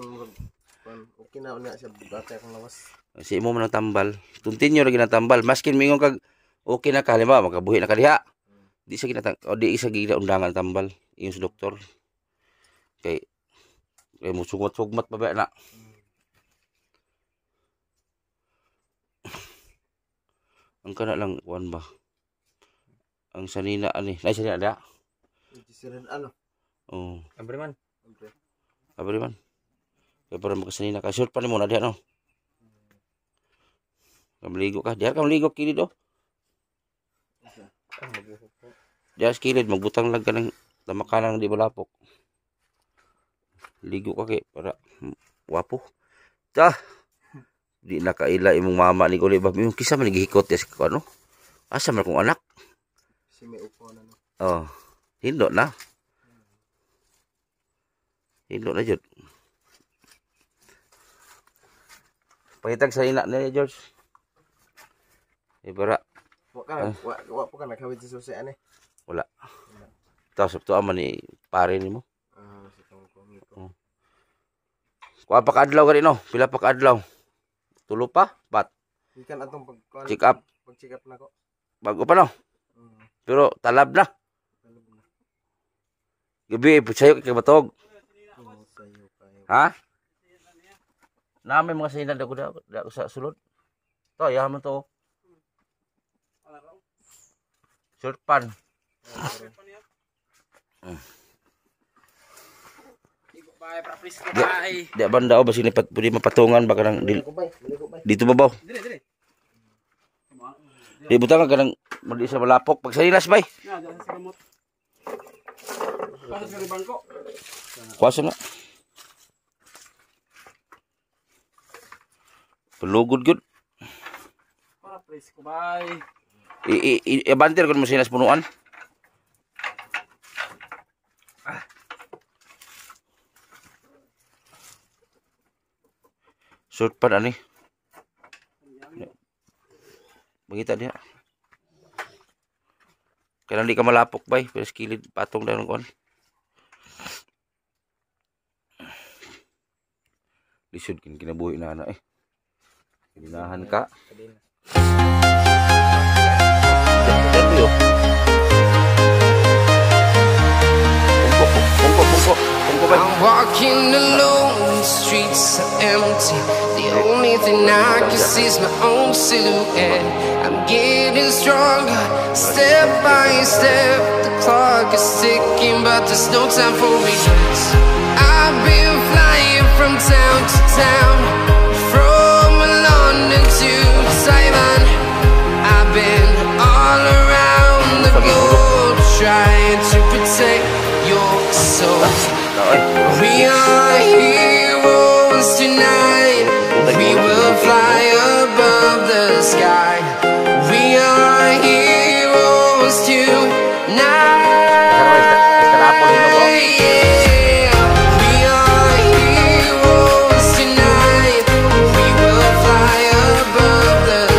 [SPEAKER 2] okay na una siya. Bata akong lawas.
[SPEAKER 1] si mo man ang tambal. Continue lagi na tambal. Maskin mingon kag okay na ka halimbawa makabuhi na ka diha. Di sa ginatang o di isa gina undangan tambal yung sa doktor. Kay mo sugot-sugot pa ba na. Ang kana lang kuan ba. Ang sanina ani. Nay sanina da.
[SPEAKER 2] Disiran ano?
[SPEAKER 1] Oh,
[SPEAKER 4] Kambre man.
[SPEAKER 1] abri man. Kaya para makasanina ka short pa ni mo na diha no. Kamaligo ka. Diha ka maligo kilid do. Diha sa kilid magbutang lang ka ng tamakanan di malapok. Ligo ka kay para wapo. Ta. Di na kaila imong mama ni Guli ba yung kisa man gihikot ya sa ano? Asa man kong anak?
[SPEAKER 2] Si may upo na no.
[SPEAKER 1] Oh, hindo na. Hindo na jud. Pahitag sa ina ni George. Ibara
[SPEAKER 2] Wa po ka nakawid sa susi ani.
[SPEAKER 1] wala. Tapos to aman ni pare nimo.
[SPEAKER 2] Si tongkong ito.
[SPEAKER 1] Kuha pa kaadlaw gani no? Pila pa kaadlaw? Tulo pa? Pat.
[SPEAKER 2] Ikan atong
[SPEAKER 1] Check up.
[SPEAKER 2] Pag-check up na ko.
[SPEAKER 1] Bago pa no? Pero talab na. Gabi sayo kay batog.
[SPEAKER 2] Sayo kayo.
[SPEAKER 1] Ha? Namay mga sinad ako da sa sulod. To, yaman to. Short pan.
[SPEAKER 3] Ligo bay, para please ko bay.
[SPEAKER 1] Di banda o basi ni pudi mapatungan baka nang
[SPEAKER 2] Maligo bay.
[SPEAKER 1] dito babaw.
[SPEAKER 3] Dire, dire.
[SPEAKER 1] Di butang ka nang mali sa malapok pag salinas bay.
[SPEAKER 3] Na, dala sa gamot. Pasok sa bangko.
[SPEAKER 1] Kuwaso na. Pelugod gud.
[SPEAKER 3] Para please ko bay.
[SPEAKER 1] Abantir ko mo sinas punuan. Short pan ani. Bagita dia. Kailan di ka malapok bay, pero skilid patong daw ng kon. Lisod kin kinabuhi na ana eh. Kinahan ka. Interview. Pungko bay.
[SPEAKER 5] I'm walking alone, the streets are empty. The only thing I can see is my own silhouette. I'm getting stronger, step by step. The clock is ticking, but there's no time for regrets. I've been flying from town to town, from London to Taiwan. I've been all around the globe, trying to protect your soul. We are heroes tonight. We will fly above the sky. We are heroes tonight. Yeah. We are heroes tonight. We will fly above the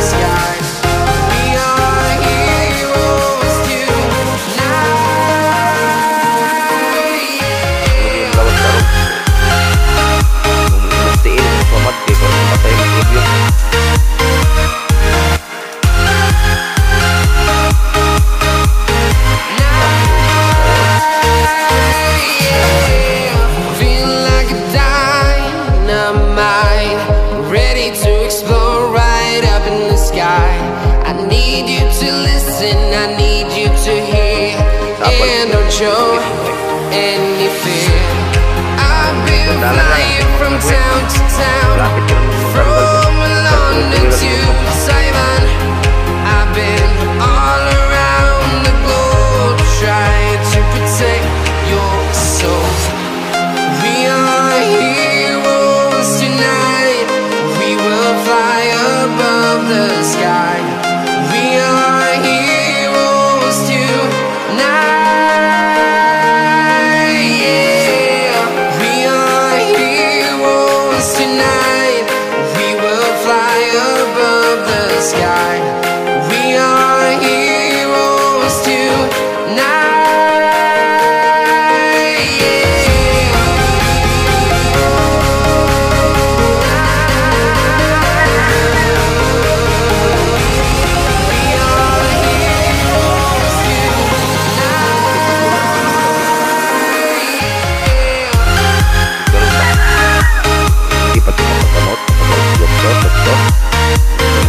[SPEAKER 5] flying from town to town,
[SPEAKER 1] Lapit ka naman
[SPEAKER 5] from London to Taiwan. I've been all around the globe trying to protect your soul. We are heroes tonight. We will fly above the sky. We are heroes tonight. Yeah. We are heroes tonight. We will fly above the sky. We are heroes tonight. Yeah.
[SPEAKER 1] Hindi pa ito makagamot. Doktor. So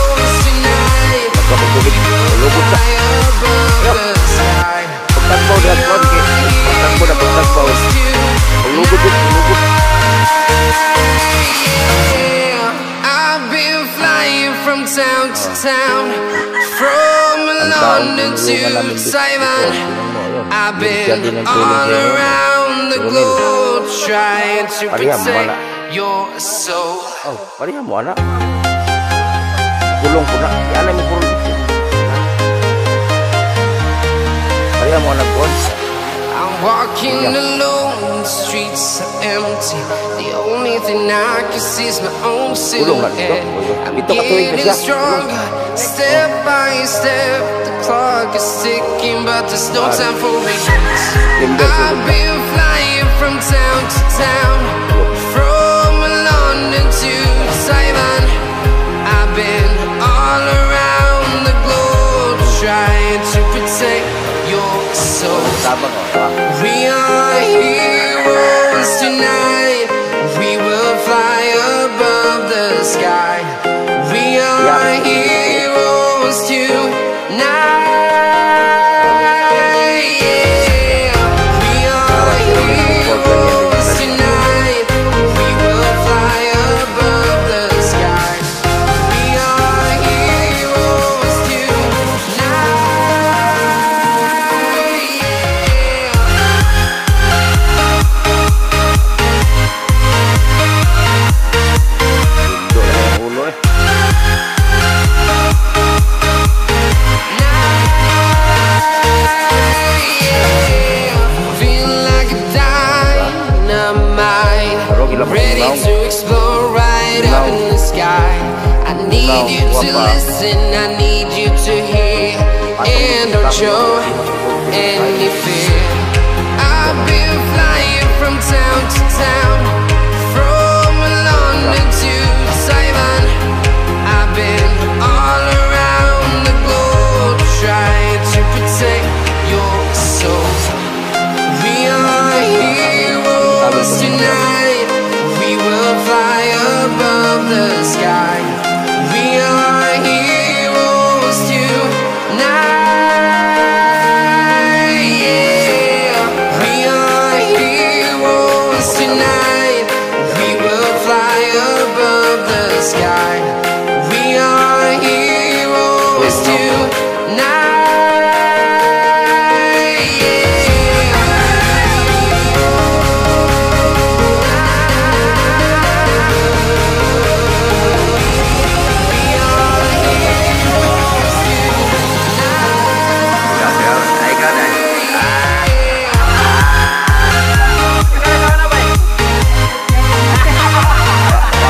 [SPEAKER 1] ngayon, magkapagtubig. Lugod sa. Pagtagpaw na kuwan kay. Pagtagpaw. Lugod din. Lugod.
[SPEAKER 5] I've been flying from town to town, from London to Taiwan. I've been all around the globe trying to protect your soul.
[SPEAKER 1] Oh, parihan mo anak. Kulong ko na. Yan ay may kulong dito. Parihan mo anak ko.
[SPEAKER 5] I'm walking alone, the streets are empty. The only thing I can see is my own silhouette. I'm getting stronger, step by step. The clock is ticking, but there's no time for regrets. I've been flying from town to town, from London to Taiwan. I've been all around the globe trying to protect your soul. We are heroes tonight. We will fly above the sky. We are heroes tonight. Yeah. We are heroes tonight. We will fly above the sky. We are heroes tonight. Yeah.
[SPEAKER 1] Ito na yung ulo eh.
[SPEAKER 5] Feel like a dynamite, ready to explore right up in the sky. I need you to listen, I need you to hear, and don't show any fear. I've been flying from town to town, from London to Taiwan. I've been all around the globe trying to protect your soul. We are heroes tonight. We will fly above the sky. We are heroes tonight. Yeah. We are heroes tonight. We will fly above the sky. We are heroes tonight.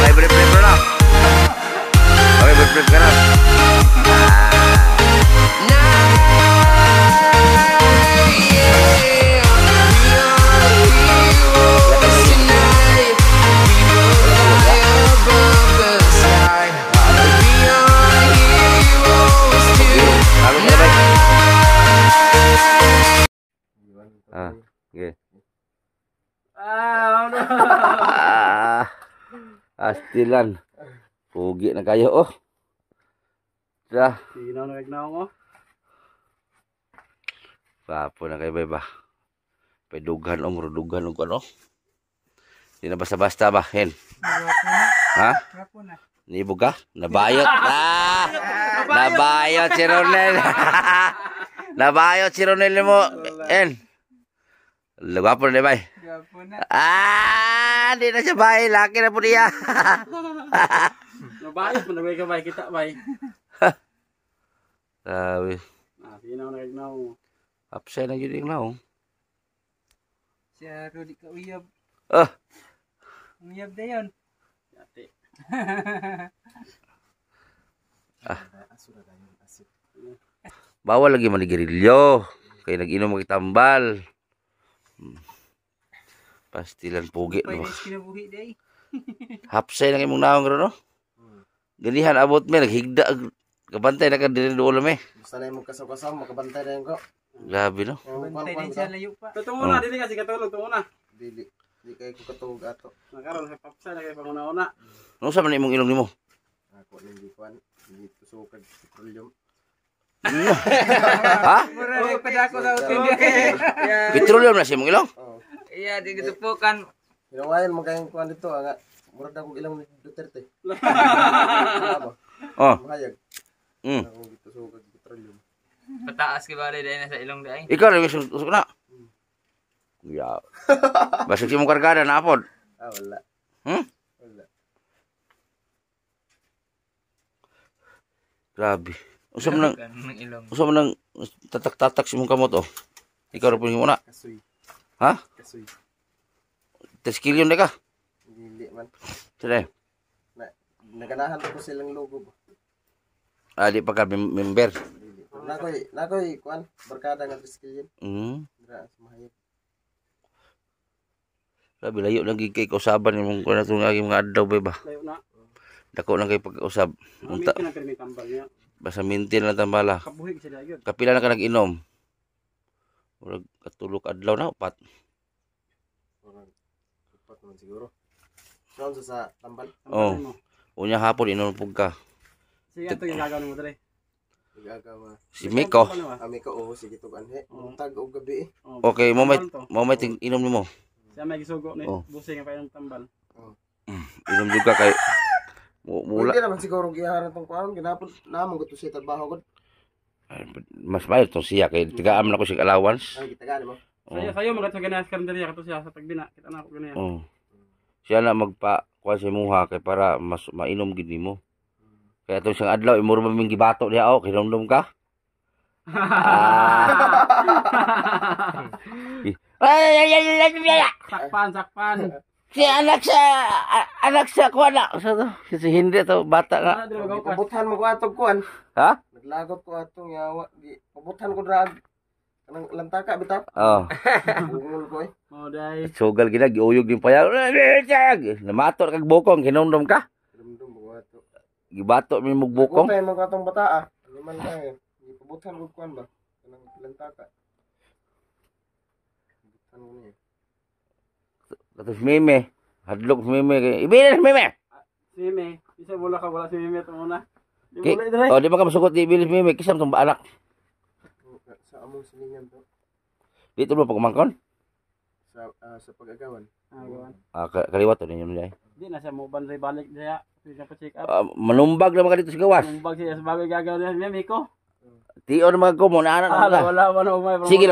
[SPEAKER 1] Okay, brief na. Okay, brief ka na. Halo ka na ba? Ah, okay. Astilan. Pugi na kayo, oh. Sa,
[SPEAKER 3] Sinaw na kagnaw, oh.
[SPEAKER 1] papo na kayo, bay ba? Pedughan, murudughan, ano? Di na basta-basta ba, Hen? Ha? Nibog ka? Nabayot. Ah! Nabayot si Ronel. Nabayot si Ronel mo. Hen. Lagwapo na, bay. Ah! Di na siya, bay. Laki na po niya.
[SPEAKER 3] Nabayot mo na bay ka bay. Kita bay.
[SPEAKER 1] Sabi.
[SPEAKER 3] Sinaw na kagnaw.
[SPEAKER 1] Upside na yun yung now.
[SPEAKER 4] Siya Rudy ka uyab.
[SPEAKER 1] Ah!
[SPEAKER 4] Uyab na yun.
[SPEAKER 3] Yate.
[SPEAKER 1] Bawal lagi manigarilyo. Kaya nag-inom magtambal. Pastilan pugi. No?
[SPEAKER 4] Kinabuhi day.
[SPEAKER 1] Hapsay na kayo mong naong no? Ganihan abot me. Naghigda. Kabantay na ka din doon me.
[SPEAKER 2] Basta na yung magkasaw-kasaw, makabantay na yung ko.
[SPEAKER 1] Grabe no?
[SPEAKER 4] Bantay din siya layo pa.
[SPEAKER 3] Tutungo na, dili kasi katulog, tungo na.
[SPEAKER 2] Dili kayo ko katulog ato.
[SPEAKER 3] Nakaroon sa papsa na kayo panguna-una.
[SPEAKER 1] Ano sa man imong ilong nimo?
[SPEAKER 2] Ako lang di kuan, hindi tusukad petroleum.
[SPEAKER 1] Ha?
[SPEAKER 4] Mura na padako sa utin.
[SPEAKER 1] Petroleum na siya imong ilong?
[SPEAKER 2] Oo.
[SPEAKER 4] Iya, di gitu po kan.
[SPEAKER 2] Hinawayan mo kayong kuan dito, nga. Murad akong ilang ni Duterte. Ano?
[SPEAKER 1] Oh.
[SPEAKER 2] Mahayag. Ako tusukad petroleum.
[SPEAKER 4] Pataas ka ba day na sa ilong day?
[SPEAKER 1] Ikaw rin usok na. Ya. Basig si mong kargada na apod.
[SPEAKER 2] Ah, wala.
[SPEAKER 1] Hmm?
[SPEAKER 2] Wala.
[SPEAKER 1] Grabe. Usa man nang
[SPEAKER 4] Ng ilong.
[SPEAKER 1] usa man nang tatak-tatak si mong kamot oh. Ikaw rin po mo na.
[SPEAKER 2] Kasoy.
[SPEAKER 1] Ha?
[SPEAKER 2] Kasoy.
[SPEAKER 1] Teskilyon na ka.
[SPEAKER 2] Hindi man.
[SPEAKER 1] Sila.
[SPEAKER 2] Naganahan ko silang logo ba?
[SPEAKER 1] Ah, di pa ka member.
[SPEAKER 2] Nakoy kuan, barkada nga triskilyon. Dira sa mahayag.
[SPEAKER 1] Grabe layo lang gid kay kausaban imong kuno tong mga adlaw ba ba.
[SPEAKER 3] Layo na.
[SPEAKER 1] Dako lang kay pag-usab.
[SPEAKER 3] Minti na pirmi tambal niya.
[SPEAKER 1] Basta mintin lang tambala.
[SPEAKER 3] Kabuhig sila yun.
[SPEAKER 1] Kapila na ka nag-inom. Murag katulog adlaw na upat.
[SPEAKER 2] Parang upat naman siguro. Saan sa tambal?
[SPEAKER 1] Oh.
[SPEAKER 3] Tambalin mo.
[SPEAKER 1] Unya hapon inom pug ka.
[SPEAKER 3] Sige, ito yung gagawin mo dali.
[SPEAKER 2] Igagawa.
[SPEAKER 1] Si Miko.
[SPEAKER 2] Ami ko sige tugan he.
[SPEAKER 3] Oo.
[SPEAKER 2] Tag og gabi.
[SPEAKER 1] Okay, mo may inom nimo.
[SPEAKER 3] Siya may gisugo ni
[SPEAKER 1] Oh.
[SPEAKER 3] busing pa yung tambal.
[SPEAKER 1] Inom jud ka kay mula
[SPEAKER 2] Hindi naman siguro giharan tong kuan, ginapon namon ko to sa trabaho ko.
[SPEAKER 1] mas mayo to siya kay tigaan man ako sig allowance.
[SPEAKER 2] Ay gitagan mo.
[SPEAKER 3] Sayo mga ganas kalendarya kato siya sa tagbina. Kita na ako ganyan.
[SPEAKER 1] Oh. Siya na magpa kuha sa imuha kay para mas mainom gid nimo. Kaya itong isang adlaw imuro maming gibato diha oh, kinumdum ka.
[SPEAKER 3] Sakpan.
[SPEAKER 1] Si anak sa kuha na. Si hindi to bata nga.
[SPEAKER 3] Ano dili magaw ka?
[SPEAKER 2] Pabuthan mo ko atong kuan.
[SPEAKER 1] Ha?
[SPEAKER 2] Naglagot ko atong yawa. Di pabuthan ko drag. Kanang lantaka bitaw.
[SPEAKER 1] Oh.
[SPEAKER 2] Bungol ko eh.
[SPEAKER 3] Oh dai.
[SPEAKER 1] Sugal gina giuyog din paya. Namator kag bokong kinumdum ka.
[SPEAKER 2] Dumdum ko ato.
[SPEAKER 1] Gibato mi mug bokong.
[SPEAKER 2] Pabuthan mo ko atong bataa. Ano man kay. Di pabuthan ko kuan ba. Kanang lantaka. Pabuthan ko niya.
[SPEAKER 1] Tapos meme. Hadlok si meme kay ibilin meme.
[SPEAKER 3] Meme. Isa bola ka wala si Meme to muna. Di
[SPEAKER 1] Ki-
[SPEAKER 3] bola dili.
[SPEAKER 1] Oh, di ba ka masugot di ibilin si meme kisam tong anak.
[SPEAKER 2] Sa among silingan to.
[SPEAKER 1] Dito ba pagmangkon?
[SPEAKER 2] Sa pag-agawan.
[SPEAKER 3] Gawan.
[SPEAKER 1] Kaliwat to ninyo niya.
[SPEAKER 3] Di na siya mo banday balik diha. Siya pa check up.
[SPEAKER 1] Manumbag naman ka dito sa gawas.
[SPEAKER 3] Mumbag siya sa bagay gagawin niya Meme ko.
[SPEAKER 1] Tiyo na mga kumo na anak na.
[SPEAKER 3] Wala na umay.
[SPEAKER 1] Sige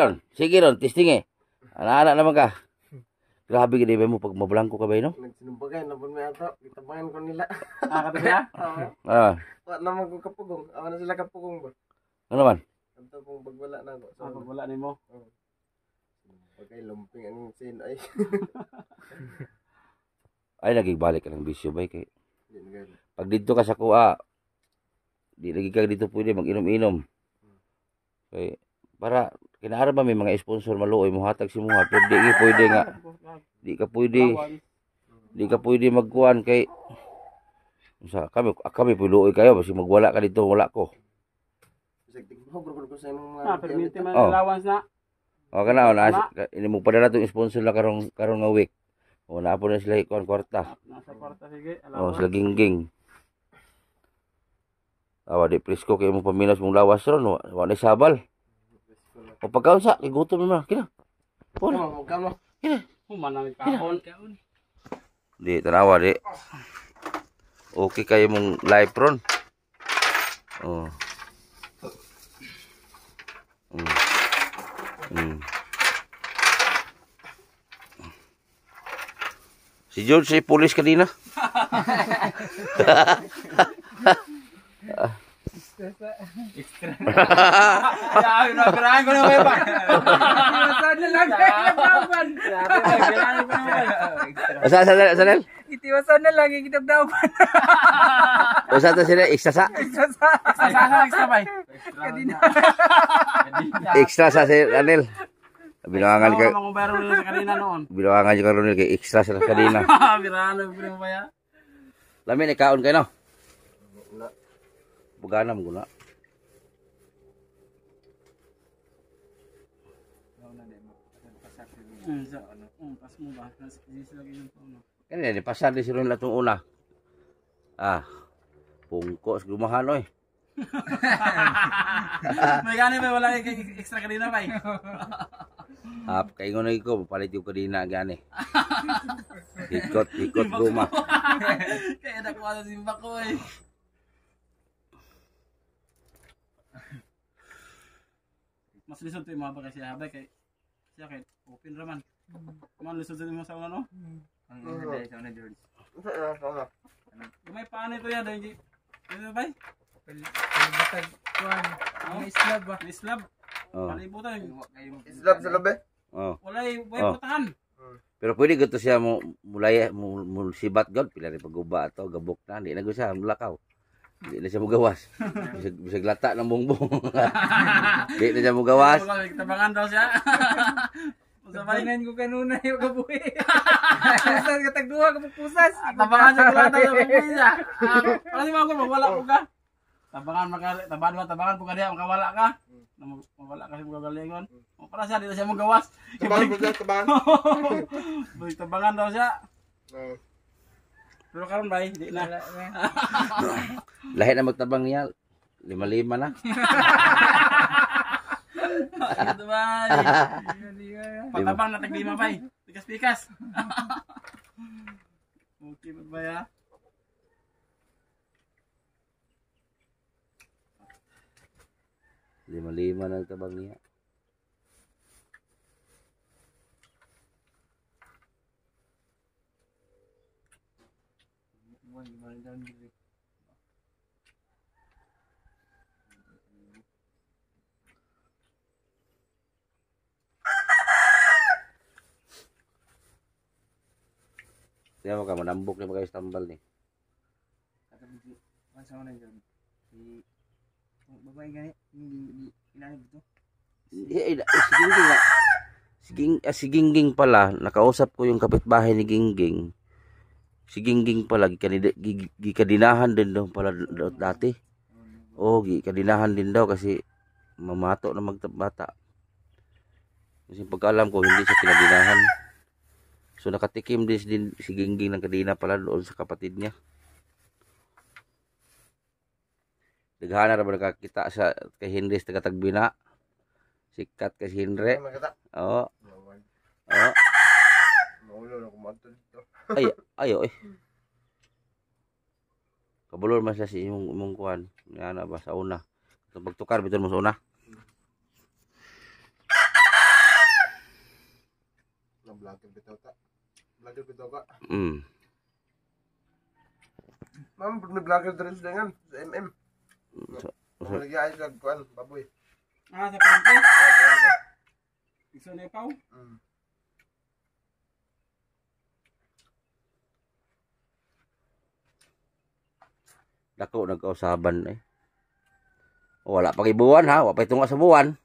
[SPEAKER 1] ron, testing eh. Anak naman ka. Grabe gid ba mo pag mablangko ka ba no?
[SPEAKER 2] Nagsinumbagay na po may ato. Itabangan ko nila.
[SPEAKER 3] Kato siya.
[SPEAKER 1] Ah,
[SPEAKER 2] Wa naman ko kapugong. Awa na sila kapugong ba?
[SPEAKER 1] ano man?
[SPEAKER 2] Kanto pong bagwala na ako.
[SPEAKER 3] Ako wala nimo.
[SPEAKER 2] Pagkay lumping ang sin ay.
[SPEAKER 1] Ay nagigbalik ka ng bisyo ba kay
[SPEAKER 2] Hindi na gani.
[SPEAKER 1] pag dito ka sa kuha, di lagi ka dito pwede mag-inom-inom. Kay para kinaara ba may mga sponsor maluoy mo hatag si mga pwede nga di ka pwede magkuhan kay sa kami puluoy kayo basi magwala ka dito wala ko.
[SPEAKER 2] Bisag tighog ko sa imong mga.
[SPEAKER 3] Permit man
[SPEAKER 1] Oh.
[SPEAKER 3] allowance na.
[SPEAKER 1] O kana na ini mo padala tong sponsor na karong nga week. O na po na sila ikuan kwarta.
[SPEAKER 3] Nasa kwarta sige.
[SPEAKER 1] O
[SPEAKER 3] Allowance.
[SPEAKER 1] sila gingging. Awa di presko kay mo paminas mong lawas ron, wa na sabal. O pagkaon sa, igutom mo na, kina. Pon.
[SPEAKER 2] Kamo.
[SPEAKER 3] Human namin kahon.
[SPEAKER 1] Di, tanawa di. Okay kayo mong live ron. Oh. Si George ay pulis kanina.
[SPEAKER 3] Ya, ginagrahan ko na may pa. Saan na lang kinabdawan?
[SPEAKER 1] Sanel?
[SPEAKER 4] Itiwasan na lang yung kinabdawan.
[SPEAKER 1] Usa ta sila ekstra
[SPEAKER 3] Extra bay.
[SPEAKER 1] extra sa si Anel. Bilangan ka,
[SPEAKER 3] Mga baro nila sa kanina noon.
[SPEAKER 1] bilangan ka ron kay extra sa kanina.
[SPEAKER 3] Birano ko rin ba ya?
[SPEAKER 1] Lami ni kaon kayo no. Bugana mo guna.
[SPEAKER 3] Pas mo ba? Sila ganyan po no.
[SPEAKER 1] Kani ni pasar di sila latong una. Pungko sa gumahan oy.
[SPEAKER 3] May gani ba wala kay extra kanina bay?
[SPEAKER 1] Kay ngono ko palit yung kadina gani. Ikot guma.
[SPEAKER 3] Kaya nakuha sa simba ko eh. Mas lisod to yung mga bagay siya habay kay siya kay open raman. Man lisod sa mga sa una no?
[SPEAKER 4] Ang dahil sa una, George.
[SPEAKER 3] May paano ito yan dahil ano bay?
[SPEAKER 4] Palibatag kuhan. Ang islab ba?
[SPEAKER 3] May slab.
[SPEAKER 1] Oh.
[SPEAKER 3] Palibutan.
[SPEAKER 2] Islap sa labi.
[SPEAKER 1] Oh.
[SPEAKER 3] Walay
[SPEAKER 1] Oh.
[SPEAKER 3] putahan.
[SPEAKER 1] Pero pwede gito siya mo mulay mo sibat god pila rin paguba ato gabok na di na gyud siya mulakaw. Di na siya mugawas. Bisag lata ng bongbong. Di na siya mugawas.
[SPEAKER 3] Tabangan daw siya. Usabay.
[SPEAKER 4] Tabangan ko kanuna yung kabuhi. Saan ka tagduha ka pusas?
[SPEAKER 3] Tabangan siya kula daw sa buhay siya. Kasi mga ko mawala ko ka. Tabangan po ka diya makawala ka. Mawala kasi mga galingon. O para siya di na siya mugawas.
[SPEAKER 2] Tabangan ko dyan, tabangan.
[SPEAKER 3] Tabangan daw siya. Pero karon bay, di na.
[SPEAKER 1] Lahi na magtabang niya. 5-5 na.
[SPEAKER 3] Ito bay. Patabang na taglima bay. Pikas-pikas. Okay ba ba ya?
[SPEAKER 1] Lima na tabang niya. Kaya mo ka manambok ni mga istambal ni.
[SPEAKER 4] Masa una, George. Si babae gani, hindi ilan dito.
[SPEAKER 1] Si Gingging pala, nakausap ko yung kapitbahay ni Gingging. Si Gingging pala, gikadinahan din daw pala dati. Gikadinahan din daw kasi mamato na magbata. Kasi pagkaalam ko, hindi siya kinadinahan. So nakatikim din si Gingging ng kadina pala doon sa kapatid niya. Daghana ra ba nakakita sa kay Henry sa Tagbina. Sikat kay Henry. Oo. Oo.
[SPEAKER 2] Maulo na kumanto dito.
[SPEAKER 1] Ayo eh. Kabulor man siya si imong kuan. Ana ba sa una. So pagtukar biton mo sa una.
[SPEAKER 2] Vlogger bitaw ta. Vlogger bitaw ka. Ma'am, vlogger din sa dengan sa MM. Lagi ay sa kuan, baboy.
[SPEAKER 3] Sa prante. Iso na ipaw.
[SPEAKER 1] Dako nagkausaban eh. Wala pa kay buwan ha, wala pa tunga sa buwan.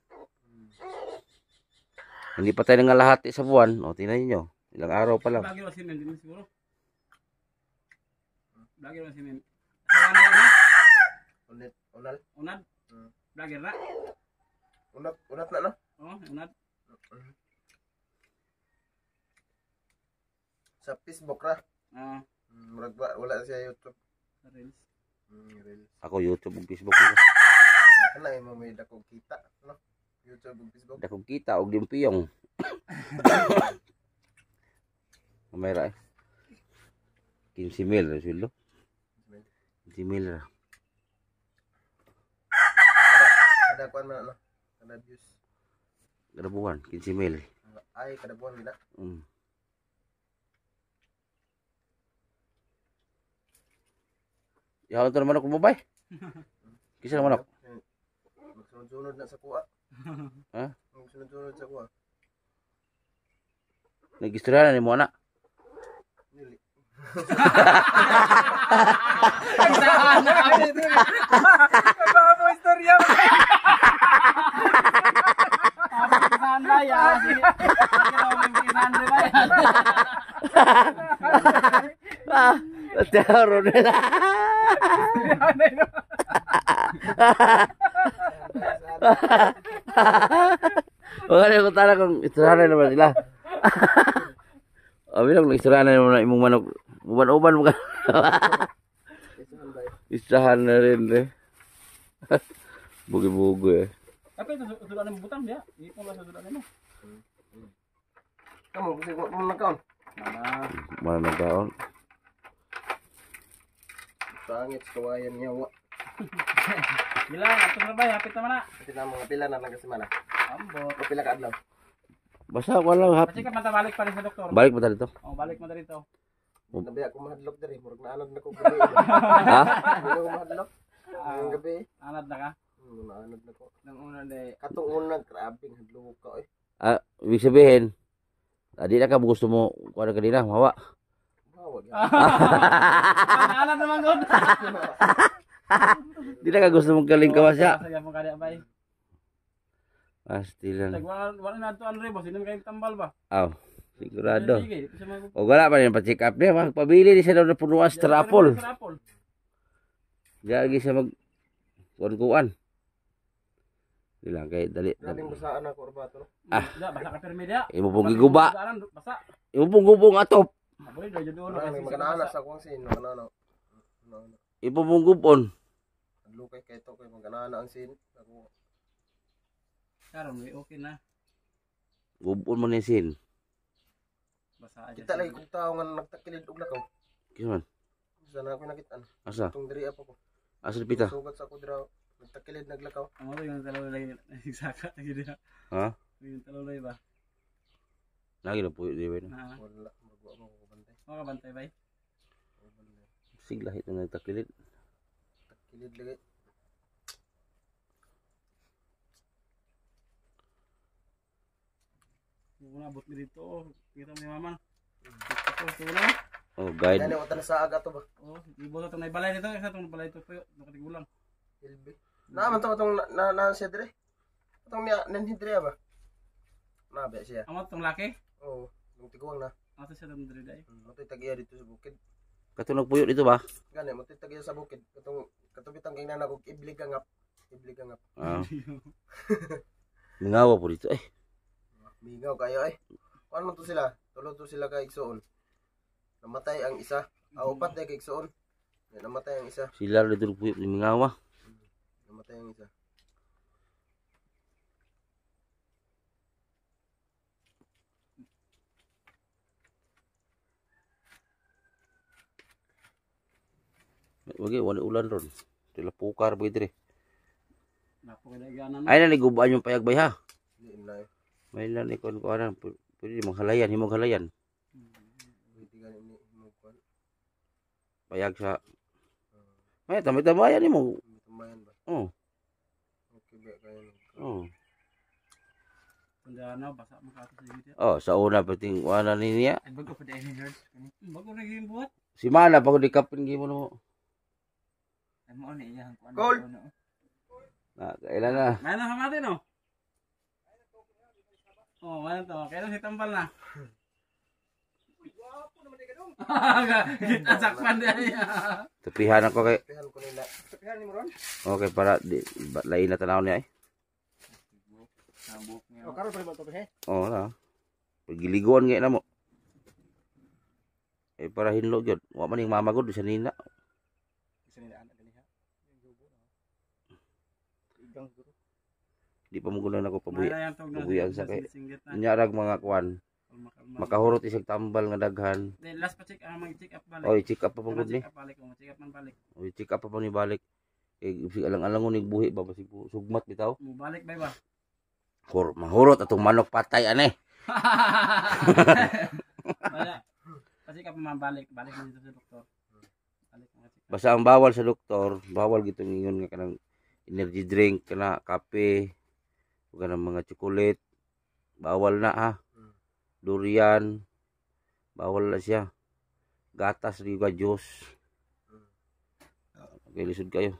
[SPEAKER 1] Hindi pa tayo nangalahati sa buwan. O, tingnan niyo. Ilang araw pa lang.
[SPEAKER 3] Lagi si Mem din siguro. Lagi si Mem. Ano na? Unad. Vlogger na.
[SPEAKER 2] Unat na no?
[SPEAKER 3] Oh, unad.
[SPEAKER 2] Sa Facebook ra.
[SPEAKER 3] Ah,
[SPEAKER 2] Murag wala siya YouTube.
[SPEAKER 3] sa Reels.
[SPEAKER 2] Reels.
[SPEAKER 1] Ako YouTube ug Facebook ko.
[SPEAKER 2] Kana ay may dakog kita, no? YouTube ug Facebook.
[SPEAKER 1] Dakong kita og limpiyong. Kamera eh. 15,000 ra silo. 15,000 ra.
[SPEAKER 2] Kada kuan man no. Kada views.
[SPEAKER 1] Kada buwan 15,000.
[SPEAKER 2] Ay kada buwan nila.
[SPEAKER 1] Yaw to naman ako mabay. Kisa naman ako.
[SPEAKER 2] Magsunod-sunod na sa kuha.
[SPEAKER 1] Ha?
[SPEAKER 2] Magsunod-sunod sa kuha.
[SPEAKER 1] Nagistorya na ni mo ana.
[SPEAKER 2] Dili.
[SPEAKER 3] Babo istorya. Saan ba yan? Sige daw yung kinandre ba yan?
[SPEAKER 1] Taro nila. Wala ko tara kung istorya naman sila. Abi lang istorya na imong manok. Uban-uban mo ka. Isahan na rin eh. Bugi-bugi eh.
[SPEAKER 3] Tapi itu sudah ada butang dia. Ini pun sudah ada mo.
[SPEAKER 2] Kamu kasi ko mo nakaon.
[SPEAKER 1] Mana nagkaon?
[SPEAKER 2] Pangit kawayan niya wa.
[SPEAKER 3] Gila, ato na ba? Hapit naman na.
[SPEAKER 2] Kasi na mga pila na lang kasi mana.
[SPEAKER 3] Ambot.
[SPEAKER 2] O pila ka adlaw.
[SPEAKER 1] Basta wala hap.
[SPEAKER 3] Pachika mata balik pa rin sa doktor.
[SPEAKER 1] Balik mo dito.
[SPEAKER 3] Oh, balik mo dito.
[SPEAKER 2] Nabi ako mahadlok diri, murag naanad na ko gabi.
[SPEAKER 1] Ha?
[SPEAKER 2] Ano ko mahadlok? Ang gabi.
[SPEAKER 3] Anad na ka.
[SPEAKER 2] Naanad na ko.
[SPEAKER 4] Nang una day.
[SPEAKER 2] Katong una grabing hadlok ka oy.
[SPEAKER 1] Ah, ibig sabihin, di na ka gusto mo kuha kanina, mahawa.
[SPEAKER 2] Bawag.
[SPEAKER 3] Anad naman gud.
[SPEAKER 1] Di na ka gusto mong galing ka siya.
[SPEAKER 3] Saya mo kada bay.
[SPEAKER 1] Pastilan.
[SPEAKER 3] Wala na to Andre boss, hindi kayo tambal ba?
[SPEAKER 1] Aw, sigurado.
[SPEAKER 3] Sige, bisa mo.
[SPEAKER 1] O wala pa rin pa-check up niya, magpabili di siya daw na punuan sa trapol. Di lagi siya mag kuan-kuan. Di lang kay dali.
[SPEAKER 2] Grabing basaan ako orbato no.
[SPEAKER 3] Da basa ka permedia.
[SPEAKER 1] Imo pong giguba.
[SPEAKER 3] Basa.
[SPEAKER 1] Imo pong gubong atop.
[SPEAKER 3] Aboy do jud ulo
[SPEAKER 2] Ano maganaana sa kuwang sin ano.
[SPEAKER 1] Imo pong gubon.
[SPEAKER 2] Hadlok kay to kay maganaana ang sin. Ako
[SPEAKER 3] Karon may okay na.
[SPEAKER 1] Gubon mo ni sin.
[SPEAKER 3] Basa aja.
[SPEAKER 2] kita lagi kung tao nga nagtakilid og lakaw.
[SPEAKER 1] Kisan.
[SPEAKER 2] Sana ako nakitaan.
[SPEAKER 1] Asa?
[SPEAKER 2] Itong diri apo ko.
[SPEAKER 1] Asa pita?
[SPEAKER 2] Sugat sa ako dira. Nagtakilid naglakaw.
[SPEAKER 3] Ang mo yung talo lagi nagsaka lagi dia.
[SPEAKER 1] Ha?
[SPEAKER 3] Yung talo lagi ba?
[SPEAKER 1] Lagi na puyo di ba?
[SPEAKER 3] Na.
[SPEAKER 2] Wala magwa mo ko bantay.
[SPEAKER 3] Mga bantay bay.
[SPEAKER 1] Sigla hit na nagtakilid.
[SPEAKER 2] Takilid lagi.
[SPEAKER 3] Muna abot mi dito. Kita mo ni mama. Ito na.
[SPEAKER 1] Oh, guide.
[SPEAKER 2] Yan ang sa aga to ba?
[SPEAKER 3] Oh, ibo to na balay nito, isa tong balay to puyo, nakatigulang.
[SPEAKER 2] Ilbi. Naman to itong na siya dire. Itong niya nanhidre ba? Nabe siya.
[SPEAKER 3] Amo tong laki.
[SPEAKER 2] Oo. Nung tiguang na.
[SPEAKER 3] Ato siya tong diri day.
[SPEAKER 2] Matoy tagiya dito sa bukid.
[SPEAKER 1] Katong nagpuyo dito ba?
[SPEAKER 2] Gani matoy tagiya sa bukid. Katong katubitang kay nana kog ibligangap. Ibligangap.
[SPEAKER 1] Ah. Mingawa po dito eh.
[SPEAKER 2] Migaw kayo eh. Kuan man to sila? Tulo to sila kay igsoon. Namatay ang isa. Upat na kay igsoon. Namatay ang isa.
[SPEAKER 1] Sila dito nagpuyo ni mingawa.
[SPEAKER 2] Namatay ang isa.
[SPEAKER 1] Wagi wala ulan ron. Sila pukar ba dire.
[SPEAKER 3] Napo kay ganan.
[SPEAKER 1] Ay na niguban yung payagbay ha.
[SPEAKER 2] Di na.
[SPEAKER 1] May na ni kon ko anan. Pwede mong halayan, himong halayan.
[SPEAKER 2] Pwede gani ni mo kuan.
[SPEAKER 1] Payag sa may tamay-tamayan ni mo.
[SPEAKER 2] Tumayan ba?
[SPEAKER 1] Oh.
[SPEAKER 2] Okay ba kayo?
[SPEAKER 1] Oh.
[SPEAKER 3] Tandana basa mo ka sa video.
[SPEAKER 1] Oh, sa una pating wala ni niya.
[SPEAKER 4] Ay bago pa dahil nerd.
[SPEAKER 3] Bago na gyud buhat.
[SPEAKER 1] Si Mana pag di kapin gimo no.
[SPEAKER 4] Ay mo ni iya kuan.
[SPEAKER 2] Call!
[SPEAKER 1] Na kailan na.
[SPEAKER 3] May na hamate no. Oh, wala to. Kailan si tambal na. Guwapo naman ka dong. Kita sakpan dia.
[SPEAKER 1] Tepihan ako kay
[SPEAKER 2] Pihan ko nila.
[SPEAKER 3] Sabihan ni mo ron.
[SPEAKER 1] okay para di lain na tanaw niya eh.
[SPEAKER 4] Sabok niya.
[SPEAKER 3] Oh, karon pa ba to he?
[SPEAKER 1] Oh na. Pagiliguan nga na mo. Eh para hinlo gyud. Wa man ning mamagod sa nina.
[SPEAKER 3] Isa nila anak gali ha.
[SPEAKER 1] Di pa mo gulang ako pabuhi.
[SPEAKER 3] Mayroon tog na.
[SPEAKER 1] Pabuhi ang sakay.
[SPEAKER 3] Singgit na.
[SPEAKER 1] Nyarag mga kuan.
[SPEAKER 3] Kalma, kalma.
[SPEAKER 1] Makahurot isang tambal nga daghan.
[SPEAKER 3] Then last pa check mag-check up balik.
[SPEAKER 1] Oy, check up pa pagod ni.
[SPEAKER 3] Check up balik, check up man balik.
[SPEAKER 1] Oy, check up pa pa ni balik. Alang-alangon ni buhi ba basig sugmat bitaw.
[SPEAKER 3] Mo balik ba?
[SPEAKER 1] Mahurot atong manok patay ane.
[SPEAKER 3] Baya. Pa-check up man balik man dito sa doktor. Balik mo check.
[SPEAKER 1] Basta ang bawal sa doktor, bawal gitong ingon nga kanang energy drink kana kape, ug kanang mga chocolate. Bawal na ha. Durian. Bawal na siya. Gatas riga juice. Okay, lisod kayo.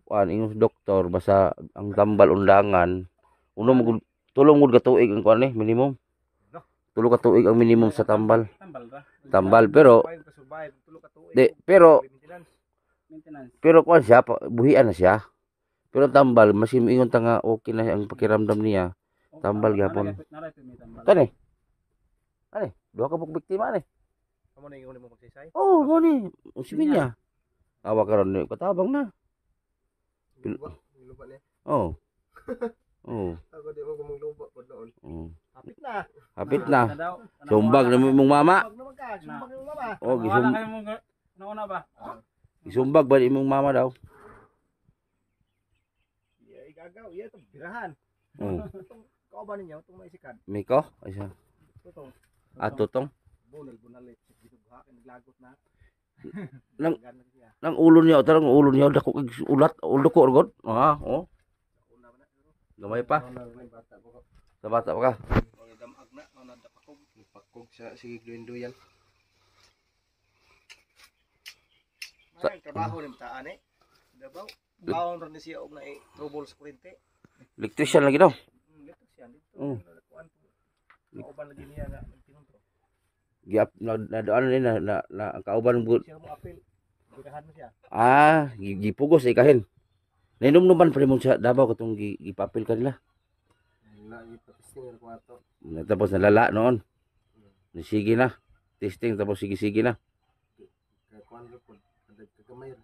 [SPEAKER 1] Kuan ingos doktor basta ang tambal undangan. Uno mo tulong mo ka tuig ang kuan ni minimum. Tulo ka tuig ang minimum sa tambal.
[SPEAKER 3] Tambal ra.
[SPEAKER 1] Tambal pero pero
[SPEAKER 3] Maintenance.
[SPEAKER 1] kuan siya buhian na siya. Pero tambal mas ingon ta nga okay na ang pakiramdam niya. Tambal gyapon. Kani. Ani, duha ka pug biktima ni.
[SPEAKER 2] Amo na ingon mo magsaysay.
[SPEAKER 1] Oh, mo ni. Usibin niya. Awa karon ni katabang na.
[SPEAKER 2] Lupa niya.
[SPEAKER 1] Oh. Oh.
[SPEAKER 2] Ako di mo gumulupa pod noon.
[SPEAKER 1] Oh.
[SPEAKER 2] Hapit na.
[SPEAKER 1] Hapit na. Sumbag na mong mama.
[SPEAKER 2] Pag naman ka, sumbag mo mama.
[SPEAKER 1] Oh,
[SPEAKER 3] Wala kayo mo nauna ba?
[SPEAKER 1] gisumbag ba imong mama daw?
[SPEAKER 2] Iya igagaw, iya to birahan.
[SPEAKER 1] Oh.
[SPEAKER 2] Kauban ninyo tong maisikad.
[SPEAKER 1] Miko? Asa?
[SPEAKER 2] Tutong.
[SPEAKER 1] Tutong.
[SPEAKER 2] Bunalit gisubuha kay naglagot na.
[SPEAKER 1] Nang-
[SPEAKER 2] Ganun siya.
[SPEAKER 1] Nang ulo niya, tarang ulo niya dako kag ulat, ulo ko orgod. Ah, oh.
[SPEAKER 2] Una ba na?
[SPEAKER 1] Gamay pa.
[SPEAKER 2] Bata ko.
[SPEAKER 1] Sa bata pa ka.
[SPEAKER 2] Mga damag na, mga nadapakog. Pakog sa sige glendo yan. May trabaho ni taan eh. Dabaw. Bawon ron ni siya og na trouble sa kurente.
[SPEAKER 1] Electrician lagi daw.
[SPEAKER 2] Dito siya dito.
[SPEAKER 1] Oh.
[SPEAKER 2] Kuan po. Kauban lagi niya nga nagtinutro.
[SPEAKER 1] Giap na ano ni na ang kauban mo.
[SPEAKER 2] Siya mo apil. Birahan mo siya.
[SPEAKER 1] Gipugos ikahin. Nainumnuman pa mo sa Davao katong gipapil kanila.
[SPEAKER 2] Wala ito testing ko ato.
[SPEAKER 1] Tapos nalala noon. Sige na. Testing tapos sige na.
[SPEAKER 2] Kay kuan ro pod. Kagamay ra.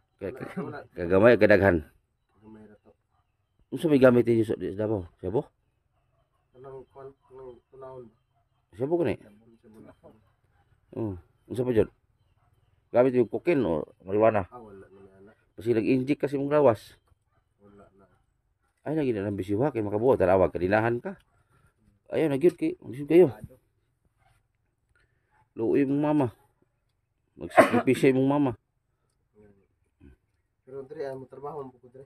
[SPEAKER 1] Kagamay kadaghan.
[SPEAKER 2] Kagamay ra to.
[SPEAKER 1] Unsa may gamit niyo sa Davao? Sabo?
[SPEAKER 2] Kanang kuan kanang tunawon.
[SPEAKER 1] Sabo ko ni.
[SPEAKER 2] Sabon sa mga.
[SPEAKER 1] Oh. Unsa pa jud? Gamit yung cocaine o marijuana.
[SPEAKER 2] Wala na na.
[SPEAKER 1] Kasi nag-inject kasi mong lawas.
[SPEAKER 2] Wala na.
[SPEAKER 1] Ay lagi na lang bisiwa kay makabuo tarawag kadinahan ka. Ayaw na gyud kay bisig kayo. Luoy mong mama. Magsakripisyo mong mama.
[SPEAKER 2] Pero dre mo trabaho mo pud dre.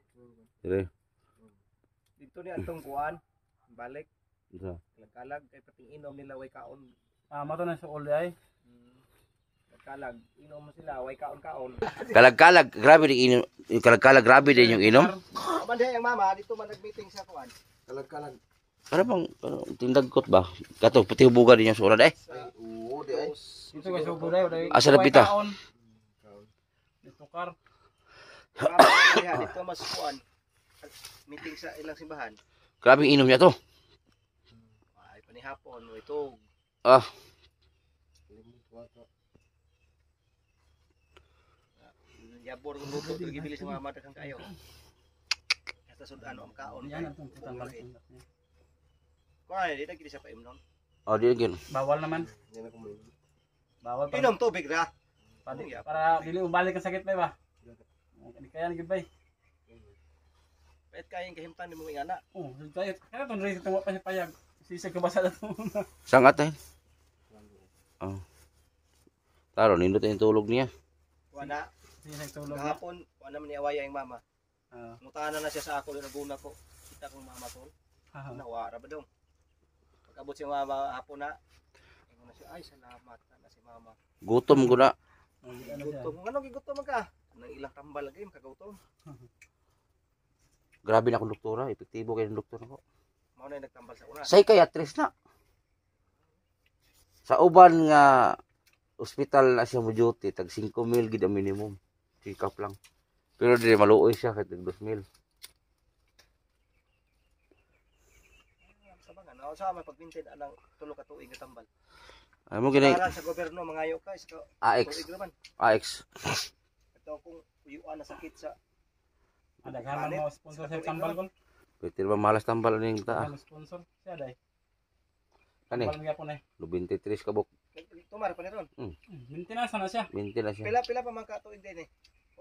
[SPEAKER 1] Dire.
[SPEAKER 2] Dito ni atong kuan balik
[SPEAKER 1] Unsa?
[SPEAKER 2] nagkalag kay pating inom nila way kaon.
[SPEAKER 3] Mato na sa uli ay.
[SPEAKER 2] Nagkalag inom mo sila way kaon-kaon.
[SPEAKER 1] Kalag-kalag, grabe din inom. Yung kalag-kalag, grabe din yung inom.
[SPEAKER 2] Aban diha ang mama dito man nag-meeting sa kuan. Kalag-kalag.
[SPEAKER 1] Ano bang tindagkot ba? Kato, pati hubugan din yung surat eh.
[SPEAKER 2] Oo di ay.
[SPEAKER 3] Dito kay sugo dayo.
[SPEAKER 1] Asa na pita?
[SPEAKER 3] Dito kar.
[SPEAKER 2] Diha dito mas kuan. Meeting sa ilang simbahan.
[SPEAKER 1] Grabe yung inom niya to.
[SPEAKER 2] Ay panihapon way tug.
[SPEAKER 1] Ah,
[SPEAKER 2] Yabor kung luto ito gibili sa mama daghang kayo. Kasta sudan am kaon.
[SPEAKER 3] Yan ang tutambal.
[SPEAKER 2] Kuan di na gid sa paimnon.
[SPEAKER 1] oh, di lagi.
[SPEAKER 3] Bawal naman.
[SPEAKER 2] Di na ko mo.
[SPEAKER 3] Bawal pa.
[SPEAKER 2] Inom tubig ra.
[SPEAKER 3] Para dili ubalik ang sakit ba? Di kaya ni gibay.
[SPEAKER 2] Pet kayang kahimtan ni mo ingana.
[SPEAKER 3] Oh, kaya kaya ton rin tuwa pa si payag. Sisa ka basa daw.
[SPEAKER 1] Sangat eh. Oh. Taro, nindot yung tulog niya.
[SPEAKER 2] Wala.
[SPEAKER 3] Sisa tulog. na.
[SPEAKER 2] Kahapon, wala man ni awaya ang mama.
[SPEAKER 3] Ah.
[SPEAKER 2] Mutahan na siya sa ako, naguna ko. Kita kong mama ko.
[SPEAKER 3] Ah.
[SPEAKER 2] Nawara ba dong? Pagkabot si mama hapon na. Ingon na siya, ay salamat na si mama.
[SPEAKER 1] Gutom ko na.
[SPEAKER 3] Ano siya?
[SPEAKER 2] Gutom, ano gigutom ka? Nang ilang tambal lagi, makagutom.
[SPEAKER 1] Grabe na akong doktora. Epektibo kayo ng doktor ko.
[SPEAKER 2] Mao na yung nagtambal sa una.
[SPEAKER 1] Psychiatrist na. Sa uban nga ospital na siya mo duty, tag 5,000 gid ang minimum. Check up lang. Pero di maluoy siya kahit tag 2,000.
[SPEAKER 2] Sa mga, sa may pag-maintain anang tulo ka tuig nga tambal.
[SPEAKER 1] Ay mo gini
[SPEAKER 2] Para sa gobyerno, mangayo ka, sa
[SPEAKER 1] AX.
[SPEAKER 2] tuig naman.
[SPEAKER 1] AX.
[SPEAKER 2] Ito kung uyuan na sakit sa
[SPEAKER 3] Daghan mo sponsor sa tambal kon.
[SPEAKER 1] Pwede ba malas tambal ning ta?
[SPEAKER 3] Daghan sponsor siya day.
[SPEAKER 1] Kani,
[SPEAKER 3] Tambal gyapon eh.
[SPEAKER 1] 23 ka buk.
[SPEAKER 2] Tumar pa ni ron.
[SPEAKER 3] Maintenance na siya.
[SPEAKER 1] Minti na siya.
[SPEAKER 2] Pila pa man ka tuig din eh.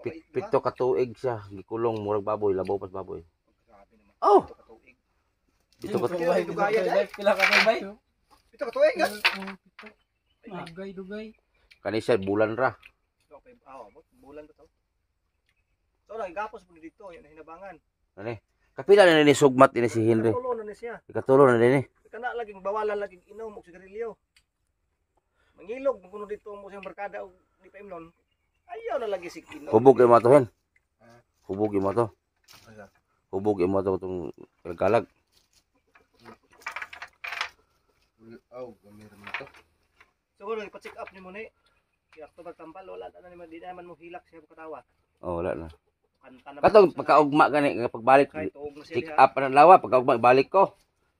[SPEAKER 1] Pito ka tuig siya, gikulong murag baboy, labaw pas baboy.
[SPEAKER 2] Grabe naman.
[SPEAKER 1] Oh,
[SPEAKER 2] Ito ka tuig.
[SPEAKER 1] dito ka
[SPEAKER 3] Dugay, dugay. Pila ka bay?
[SPEAKER 2] Ito ka tuig ha.
[SPEAKER 3] Dugay.
[SPEAKER 1] kani siya bulan ra.
[SPEAKER 2] Okay, bulan ba to? So lang gapos mo dito, yan hinabangan.
[SPEAKER 1] Ani? Kapila na ni sugmat ini si Henry.
[SPEAKER 2] Tulo na ni siya.
[SPEAKER 1] Ikatulo na din eh.
[SPEAKER 2] Kana laging bawalan laging inom og sigarilyo. Mangilog mo kuno dito mo siyang barkada og di pa imnon. Ayaw na lagi sig inom.
[SPEAKER 1] Hubog yung mato hen. Hubog yung mato. Hubog yung mato itong kalag.
[SPEAKER 2] Gamir mo to. So kuno ipa-check up ni mo ni. Kaya to magtambal wala na naman di naman mo hilak siya katawa.
[SPEAKER 1] Oh, wala na.
[SPEAKER 2] Kanta na.
[SPEAKER 1] Katong pagkaugma gani nga pagbalik
[SPEAKER 2] kahit tuog na siya.
[SPEAKER 1] check up na lawa pagkaugma balik ko.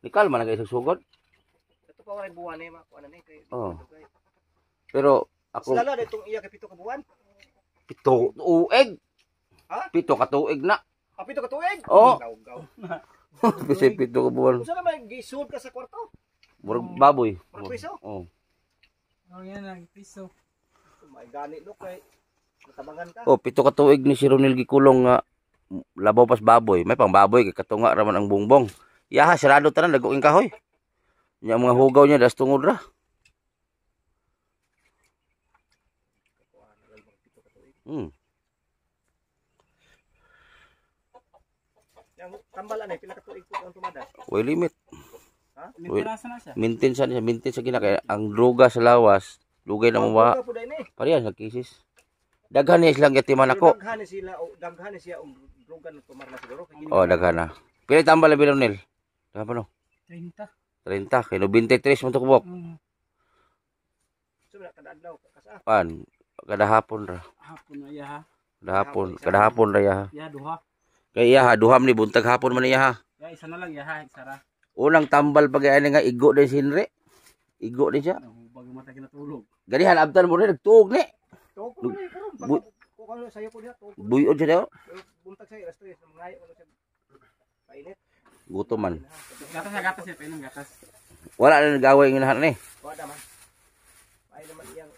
[SPEAKER 1] Ni kalma na kay sugod.
[SPEAKER 2] Ito pa wala buwan eh makuha na ni kay.
[SPEAKER 1] Oh. Pero ako
[SPEAKER 2] Lalo ditong iya kay pito ka buwan.
[SPEAKER 1] pito tuig.
[SPEAKER 2] Ha?
[SPEAKER 1] Pito ka tuig na.
[SPEAKER 2] Pito ka tuig.
[SPEAKER 1] Oo.
[SPEAKER 2] Gaw.
[SPEAKER 1] Kasi pito ka buwan.
[SPEAKER 2] Unsa naman gisud ka sa kwarto?
[SPEAKER 1] Murag baboy.
[SPEAKER 2] Murag piso?
[SPEAKER 1] Oh.
[SPEAKER 3] Oh yan ang piso.
[SPEAKER 2] May gani no kay natabangan ka.
[SPEAKER 1] Oh, pito ka tuig ni si Ronel gikulong nga labaw pas baboy. May pang baboy kay katunga raman ang bungbong. Yaha sarado tanan daguing kahoy. Nya mga hugaw niya das tungod ra.
[SPEAKER 2] Yang tambalan eh pila ka tuig po ang tumada.
[SPEAKER 1] Way limit.
[SPEAKER 3] Maintenance na siya.
[SPEAKER 1] Maintain sa gina kay ang droga sa lawas, lugay na mo
[SPEAKER 2] Ka po dai ni.
[SPEAKER 1] parehas sa kisis. Daghan niya silang yatiman ako.
[SPEAKER 2] Daghan ni sila o daghan ni siya og drogan tumar na siguro kay
[SPEAKER 1] Oh, daghan na. Pila tambal na Ronel? Daghan pa no?
[SPEAKER 3] 30.
[SPEAKER 1] 30 kay no 23 mo to kubok.
[SPEAKER 2] So kada adlaw kasa.
[SPEAKER 1] Pan kada hapon ra.
[SPEAKER 3] Hapon na iya ha.
[SPEAKER 1] Kada hapon ra ya.
[SPEAKER 3] Ya duha.
[SPEAKER 1] Kay iya ha, duham ni buntag hapon man iya ha.
[SPEAKER 3] Ya isa na lang ya ha, isa ra.
[SPEAKER 1] Unang tambal pag ani nga igo din si Henry. Igo din siya.
[SPEAKER 3] Bago mata kinatulog.
[SPEAKER 1] Ganihan abtan mo rin nagtuog ni.
[SPEAKER 2] Tuog ko ni karon. Ko kano sayo ko diha tuog.
[SPEAKER 1] Buyod siya daw.
[SPEAKER 2] Buntag sa resto sa mga ano siya. Painit.
[SPEAKER 1] Gutom man.
[SPEAKER 3] Gatas ya, pinong gatas.
[SPEAKER 1] Wala na nagaway ng lahat ni.
[SPEAKER 2] Wala man. Ay naman iyang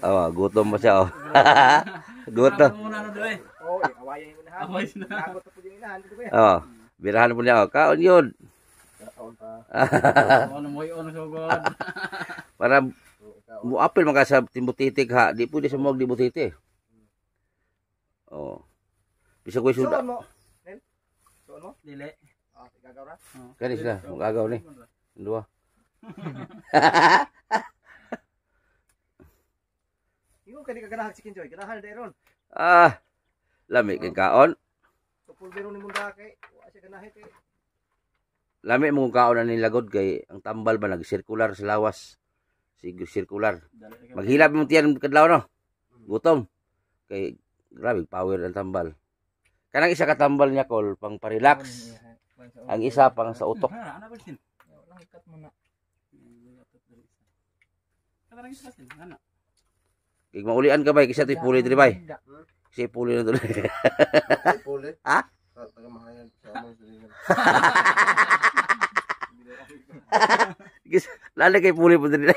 [SPEAKER 1] Oh, gutom pa siya oh. Gutom.
[SPEAKER 3] Muna na doy.
[SPEAKER 2] oh, awayan yung inahan.
[SPEAKER 3] Away na.
[SPEAKER 2] Nagot na po yung inahan dito ba?
[SPEAKER 1] Oh, birahan po niya oh. Kaon yun.
[SPEAKER 2] Taon pa.
[SPEAKER 3] Ano mo yun sugod.
[SPEAKER 1] Para mo apel man ka sa timbutitik ha. Di pwede sa mo di butiti. Oh. Bisa ko
[SPEAKER 2] Suon
[SPEAKER 1] suda.
[SPEAKER 2] mo. Nen? Suon mo?
[SPEAKER 3] Dili.
[SPEAKER 2] Ah, gagaw ra.
[SPEAKER 1] Kani sila, magagaw ni. Dua.
[SPEAKER 2] Ingon kani kaganahan chicken joy. Ganahan dai ron.
[SPEAKER 1] Ah. Lami kay kaon.
[SPEAKER 2] Tupul biro ni munda kay wa siya ganahe kay.
[SPEAKER 1] Lami mo kaon na nilagod kay ang tambal ba nag-circular sa lawas. Sige circular. Maghilap mo tiyan kadlaw no. Gutom. Kay grabe power ang tambal. Kanang isa ka tambal niya kol pang pa-relax. Ang isa pang sa utok.
[SPEAKER 3] Ano ba sin?
[SPEAKER 2] Lang ikat mo na.
[SPEAKER 3] Kada lang isa sin. Ano?
[SPEAKER 1] Kay maulian ka ba kasi puli diri bay. Kasi puli na tuloy.
[SPEAKER 2] Puli.
[SPEAKER 1] Ha?
[SPEAKER 2] Taga mahayan sa among silingan.
[SPEAKER 1] Lalo kay puli po diri.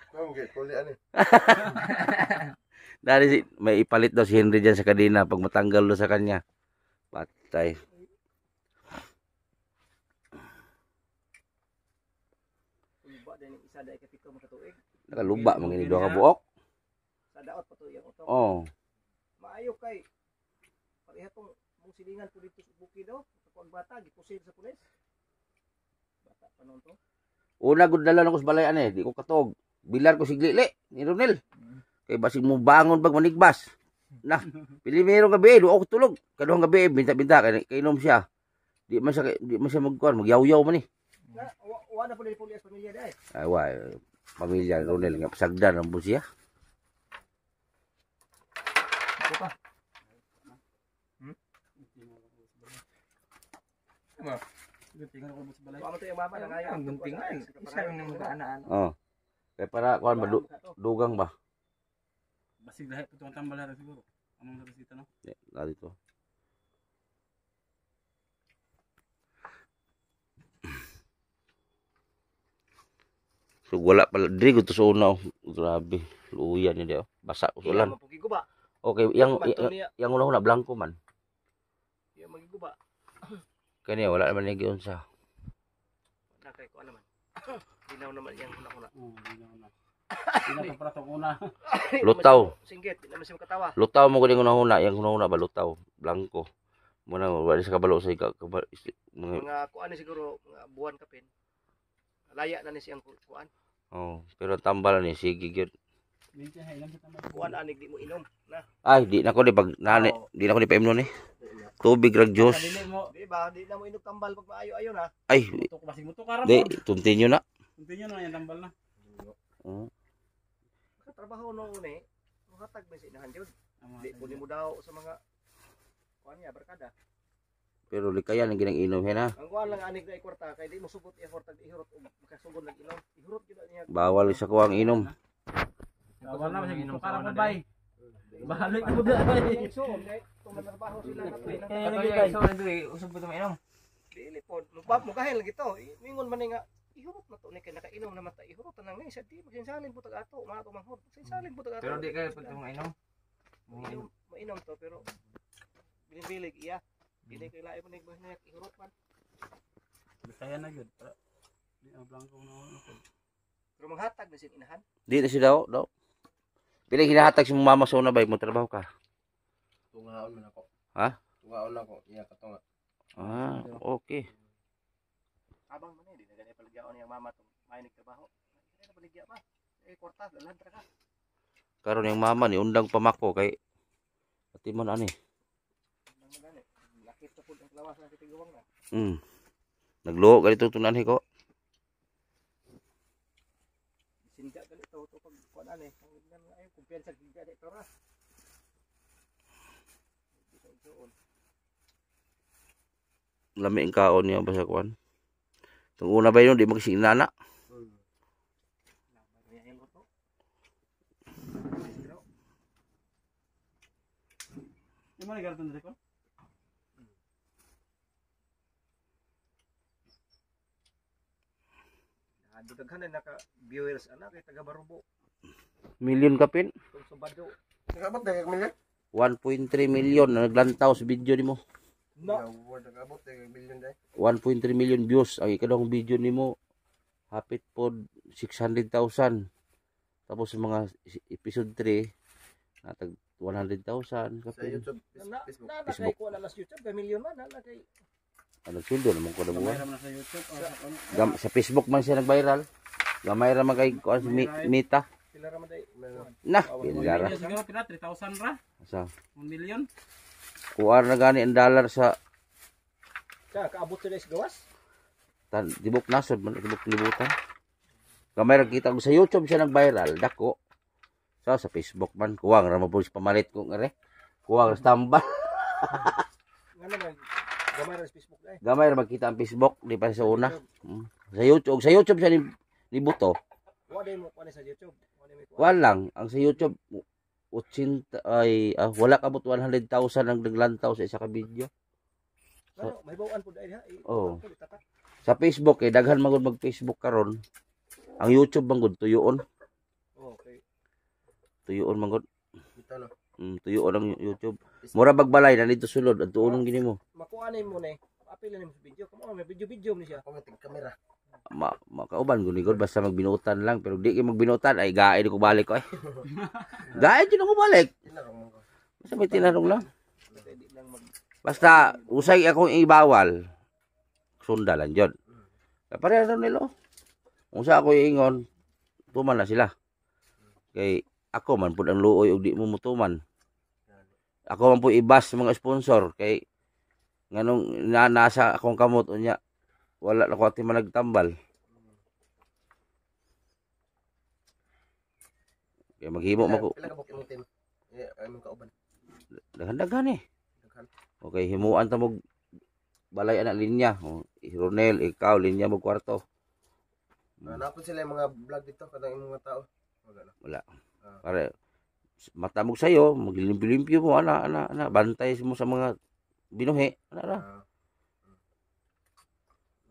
[SPEAKER 2] Kamo kay puli ani.
[SPEAKER 1] Dari may ipalit daw si Henry diyan sa kadena pag matanggal do sa kanya. Patay.
[SPEAKER 2] Luba din isa dai kapito mo katuig.
[SPEAKER 1] Nakaluba mga ini duha ka buok.
[SPEAKER 2] Sa daot pa to yang utong.
[SPEAKER 1] Oh.
[SPEAKER 2] Maayo kay pareha tong mong silingan po dito sa bukid daw. Sa bata gipusil sa pulis. Bata pa noon to.
[SPEAKER 1] Una gud dala ko sa balayan eh, di ko katog. Bilar ko siglili ni Ronel. Kay basig mo bangon pag manigbas. Na, pilimero gabi, do ako tulog. Kaduhang gabi binta-binta kay inom siya. Di man siya magkuan, magyaw-yaw man ni.
[SPEAKER 2] Wa na po ni pulis pamilya dai.
[SPEAKER 1] Ay wa, pamilya Ronel nga pasagdan ang siya.
[SPEAKER 2] Ito pa.
[SPEAKER 3] Guntingan ako sa balay.
[SPEAKER 2] Wa mo to yung mama na ngayon.
[SPEAKER 4] Ang guntingan. Isa rin ng magkaanaan.
[SPEAKER 1] Oh. Kay para kuan ba dugang ba?
[SPEAKER 3] Basig lahi putong tambal ra siguro. Among sa bisita no.
[SPEAKER 1] Dito. So wala pala diri to sa una. Grabe. Luyan ni dia. Basa ko
[SPEAKER 4] Ilan
[SPEAKER 1] ulan.
[SPEAKER 4] mo pagiguba.
[SPEAKER 1] Okay, yang
[SPEAKER 4] Mantul niya.
[SPEAKER 1] yang una blanco man.
[SPEAKER 4] Iya magiguba.
[SPEAKER 1] Kanya wala naman ni giyon sa.
[SPEAKER 4] Na kay ko naman. Dinaw naman yang una-una.
[SPEAKER 3] Hindi na para itong una.
[SPEAKER 1] Lutaw.
[SPEAKER 4] Singgit, di naman siya makatawa.
[SPEAKER 1] Lutaw mo gud una yang una ba lutaw, blanco. Muna wala sa kabalo sa mga
[SPEAKER 4] Mga kuan ni siguro mga buwan kapin. Laya na ni siyang kuan.
[SPEAKER 1] oh, pero tambal ni sige gyud.
[SPEAKER 3] Minsan hay lang kita mag-
[SPEAKER 4] Kuan anig di mo inom na.
[SPEAKER 1] Ay, di na ko ni pag nani, di na ko ni paimno ni. Tubig rag juice.
[SPEAKER 3] Dili mo.
[SPEAKER 4] Di ba? Di na mo inom tambal pag maayo-ayo na.
[SPEAKER 1] Ay,
[SPEAKER 3] Mutok basig mutok karon.
[SPEAKER 1] di continue na.
[SPEAKER 3] Continue na yan tambal na.
[SPEAKER 1] Oh.
[SPEAKER 4] Sa trabaho nung ni, muhatag man sinahan jud.
[SPEAKER 3] Ang mga
[SPEAKER 4] Di po mo daw sa mga kuan niya barkada.
[SPEAKER 1] Pero likayan ang ginang inom hen ha.
[SPEAKER 4] Ang kuan lang anig na ikwarta kay di mo sugot i-effort tag ihurot og makasugod lang inom. Ihurot jud niya.
[SPEAKER 1] Bawal sa ko ang inom.
[SPEAKER 3] Bawal na basig mutok karon bay. Bahalik mo da bay.
[SPEAKER 4] So, kung trabaho sila na
[SPEAKER 3] Eh lagi bay.
[SPEAKER 4] So, usog po inom. Dili po, mubab mo kahil lagi to. Mingon man ni nga ihurot na to ni kay nakainom naman ta ihurot nang ni sa di magsinsalin po tag ato, mga tumanghod. Sinsalin po tag ato.
[SPEAKER 6] Pero di kayo pag inom.
[SPEAKER 4] Mainom to pero bilibilig iya. Dili kay lain mo ni ihurot man.
[SPEAKER 3] Kaya na gyud. Di ang blanco na.
[SPEAKER 4] Pero manghatag na sin inahan.
[SPEAKER 1] Di na si daw. Pila hinahatag si mong mama sa una bay mo trabaho ka.
[SPEAKER 2] Tungaon man ako.
[SPEAKER 1] Ha?
[SPEAKER 2] Tungaon ako. Iya katunga.
[SPEAKER 1] Ah, okay.
[SPEAKER 4] Abang man di na gani paligyaon yang mama tong may nagtrabaho. Dili na paligya ba? Eh kwarta dalan tra ka.
[SPEAKER 1] Karon yung mama ni undang pamako kay ati man ani.
[SPEAKER 4] Nang gani. Lakit ta pud ang lawas na kitiguwang na.
[SPEAKER 1] Nagluho ganito tunan ko.
[SPEAKER 4] Sinja gali to pag kuan ani. Ang nan ay kumpiyansa gid gali to ra.
[SPEAKER 1] Lami ang kaon niya basta kuan. Tung una ba yun di magsinana.
[SPEAKER 3] Yung mga garden dito ko.
[SPEAKER 4] Daghan na naka viewers ana kay taga Barubo.
[SPEAKER 1] Million kapin.
[SPEAKER 4] Tong Subado.
[SPEAKER 2] Nagabot na kag million?
[SPEAKER 1] 1.3 million na naglantaw sa video nimo.
[SPEAKER 4] No.
[SPEAKER 2] Nagabot na kag million dai.
[SPEAKER 1] 1.3 million views ang ikadong video nimo. Hapit pod 600,000. Tapos sa mga episode 3 natag 100,000
[SPEAKER 2] Sa
[SPEAKER 1] kapin.
[SPEAKER 2] YouTube,
[SPEAKER 4] Na
[SPEAKER 2] Facebook.
[SPEAKER 4] na kay ko na las YouTube kay million man na kay
[SPEAKER 1] Ano sundo naman ko na buwan.
[SPEAKER 3] Mayroon na sa YouTube.
[SPEAKER 1] Sa Facebook man siya nag-viral. Gamay ra man kay kuan si Mita.
[SPEAKER 4] sila ra man day.
[SPEAKER 1] Nah,
[SPEAKER 3] Million
[SPEAKER 1] pilara.
[SPEAKER 3] siguro pila 3,000 ra.
[SPEAKER 1] Sa
[SPEAKER 3] 1 million.
[SPEAKER 1] kuar na gani ang dollar sa
[SPEAKER 4] Sa kaabot sila sa gawas.
[SPEAKER 1] tibok nasod man tibok libutan. Gamay ra kita sa YouTube siya nag-viral dako. Sa Facebook man kuwang ra mo pamalit ko ngare. Kuwang ra tambal.
[SPEAKER 4] Nga naman gamay ra sa Facebook day.
[SPEAKER 1] Gamay ra makita ang Facebook di pa sa una. Sa YouTube siya ni buto.
[SPEAKER 4] Wa day mo kuan sa YouTube. Wa day mo kuan.
[SPEAKER 1] Walang ang sa YouTube 80 ay wala kabot 100,000 ang naglantaw sa isa ka video.
[SPEAKER 4] Ano, may bawaan pud ay ha.
[SPEAKER 1] Oo.
[SPEAKER 4] Tatak.
[SPEAKER 1] Sa Facebook daghan man gud mag-Facebook karon. Ang YouTube man gud tuyoon.
[SPEAKER 4] Okay.
[SPEAKER 1] Tuyoon man gud.
[SPEAKER 2] Ito no.
[SPEAKER 1] Tuyoon ang YouTube. Mura bagbalay na dito sulod at tuunong gini mo.
[SPEAKER 4] Makuanay mo ni. Apil na sa video. Kamo may video ni siya.
[SPEAKER 2] Ako may camera.
[SPEAKER 1] Makauban gud ni gud basta magbinutan lang pero di kay magbinutan ay gaay ko balik ko ay. Gaay din ako balik.
[SPEAKER 2] Tinarong mo ko.
[SPEAKER 1] Basta may tinarong lang.
[SPEAKER 4] Pwede lang mag
[SPEAKER 1] Basta usay akong ibawal. Sundalan jud. Pareha ra nilo. Unsa ako iingon, tuman na sila. Kay ako man pud ang luoy og di mo mutuman. Ako man po ibas sa mga sponsor kay nganong nasa akong kamot unya wala na ko ati man nagtambal. Kay maghimo mako
[SPEAKER 2] Pila ka bukid mo team? Eh, among kauban.
[SPEAKER 1] daghan eh.
[SPEAKER 2] Daghan.
[SPEAKER 1] Okay, himuan ta mo balay anak linya. Ronel, ikaw linya mo kwarto.
[SPEAKER 2] Napon sila yung mga vlog dito kadang yung mga tao. Wala na.
[SPEAKER 1] Wala.
[SPEAKER 2] Ah.
[SPEAKER 1] Para matamog sa'yo, maglimpyo-limpyo mo, ana, bantay mo sa mga binuhi, ana ra.
[SPEAKER 2] Ah.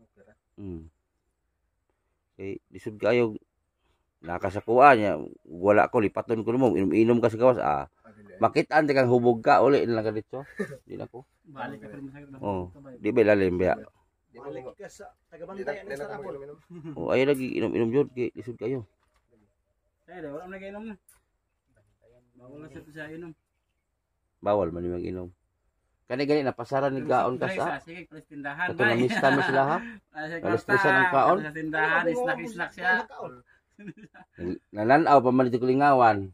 [SPEAKER 2] Okay ra.
[SPEAKER 1] Okay, lisod kayo, nakasakuan niya, wala ko, lipaton ko mo, inom ka sa gawas, makitaan kang hubog ka, uli na lang ka dito. Di na ko.
[SPEAKER 3] Balik ka pero masakit na.
[SPEAKER 1] Oh, di ba ilalim ba?
[SPEAKER 2] Di mo
[SPEAKER 4] Balik ka sa tagabantayan
[SPEAKER 2] Di
[SPEAKER 4] sa
[SPEAKER 2] na ko
[SPEAKER 4] Rabon.
[SPEAKER 2] minum.
[SPEAKER 1] Oh, ay lagi inom-inom jud kay lisod kayo.
[SPEAKER 3] Kaya wala na kainom na. Bawal na siya inom.
[SPEAKER 1] Bawal man yung mag-inom. Kani-gani napasaran ni gaon ka sa.
[SPEAKER 3] Sige, palis tindahan,
[SPEAKER 1] Kato na mista mo sila ha. Palis-palisan ng kaon.
[SPEAKER 3] Sa tindahan, snack siya.
[SPEAKER 1] Nananaw pa man dito kulingawan.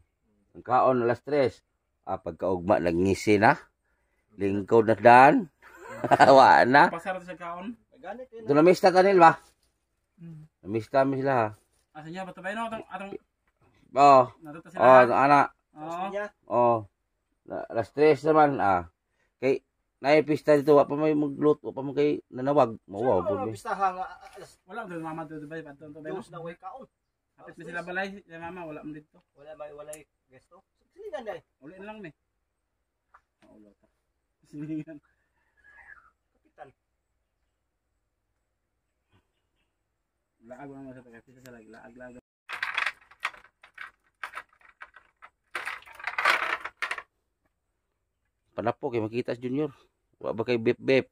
[SPEAKER 1] Ang kaon alas 3. Pagkaugma nagngisi na. Lingkod na daan. Wa na.
[SPEAKER 3] Pasarap sa kaon.
[SPEAKER 4] Ganit yun.
[SPEAKER 1] Ito namista kanil ba? Namista mo sila ha.
[SPEAKER 3] Asa niya ba tabay no atong
[SPEAKER 1] Oh,
[SPEAKER 3] natuto
[SPEAKER 1] oh,
[SPEAKER 3] sila.
[SPEAKER 1] anak.
[SPEAKER 3] Oo.
[SPEAKER 1] Oh. Alas 3 naman Kay naipista dito wa pa may magluto, wa pa mo kay nanawag. Mawaw po mi.
[SPEAKER 4] Pistahan nga alas
[SPEAKER 3] Wala to mama to tabay pato to bay.
[SPEAKER 4] 2 na way kaon.
[SPEAKER 3] Kapit na sila balay, si mama wala man dito.
[SPEAKER 4] Wala gesto. Silingan dai.
[SPEAKER 3] Uli lang ni. Ulo ta. Silingan.
[SPEAKER 4] Kapitan.
[SPEAKER 3] Laag mo naman sa pagkapit sa laag.
[SPEAKER 1] Panapo kay makita si Junior. Wa ba kay bep.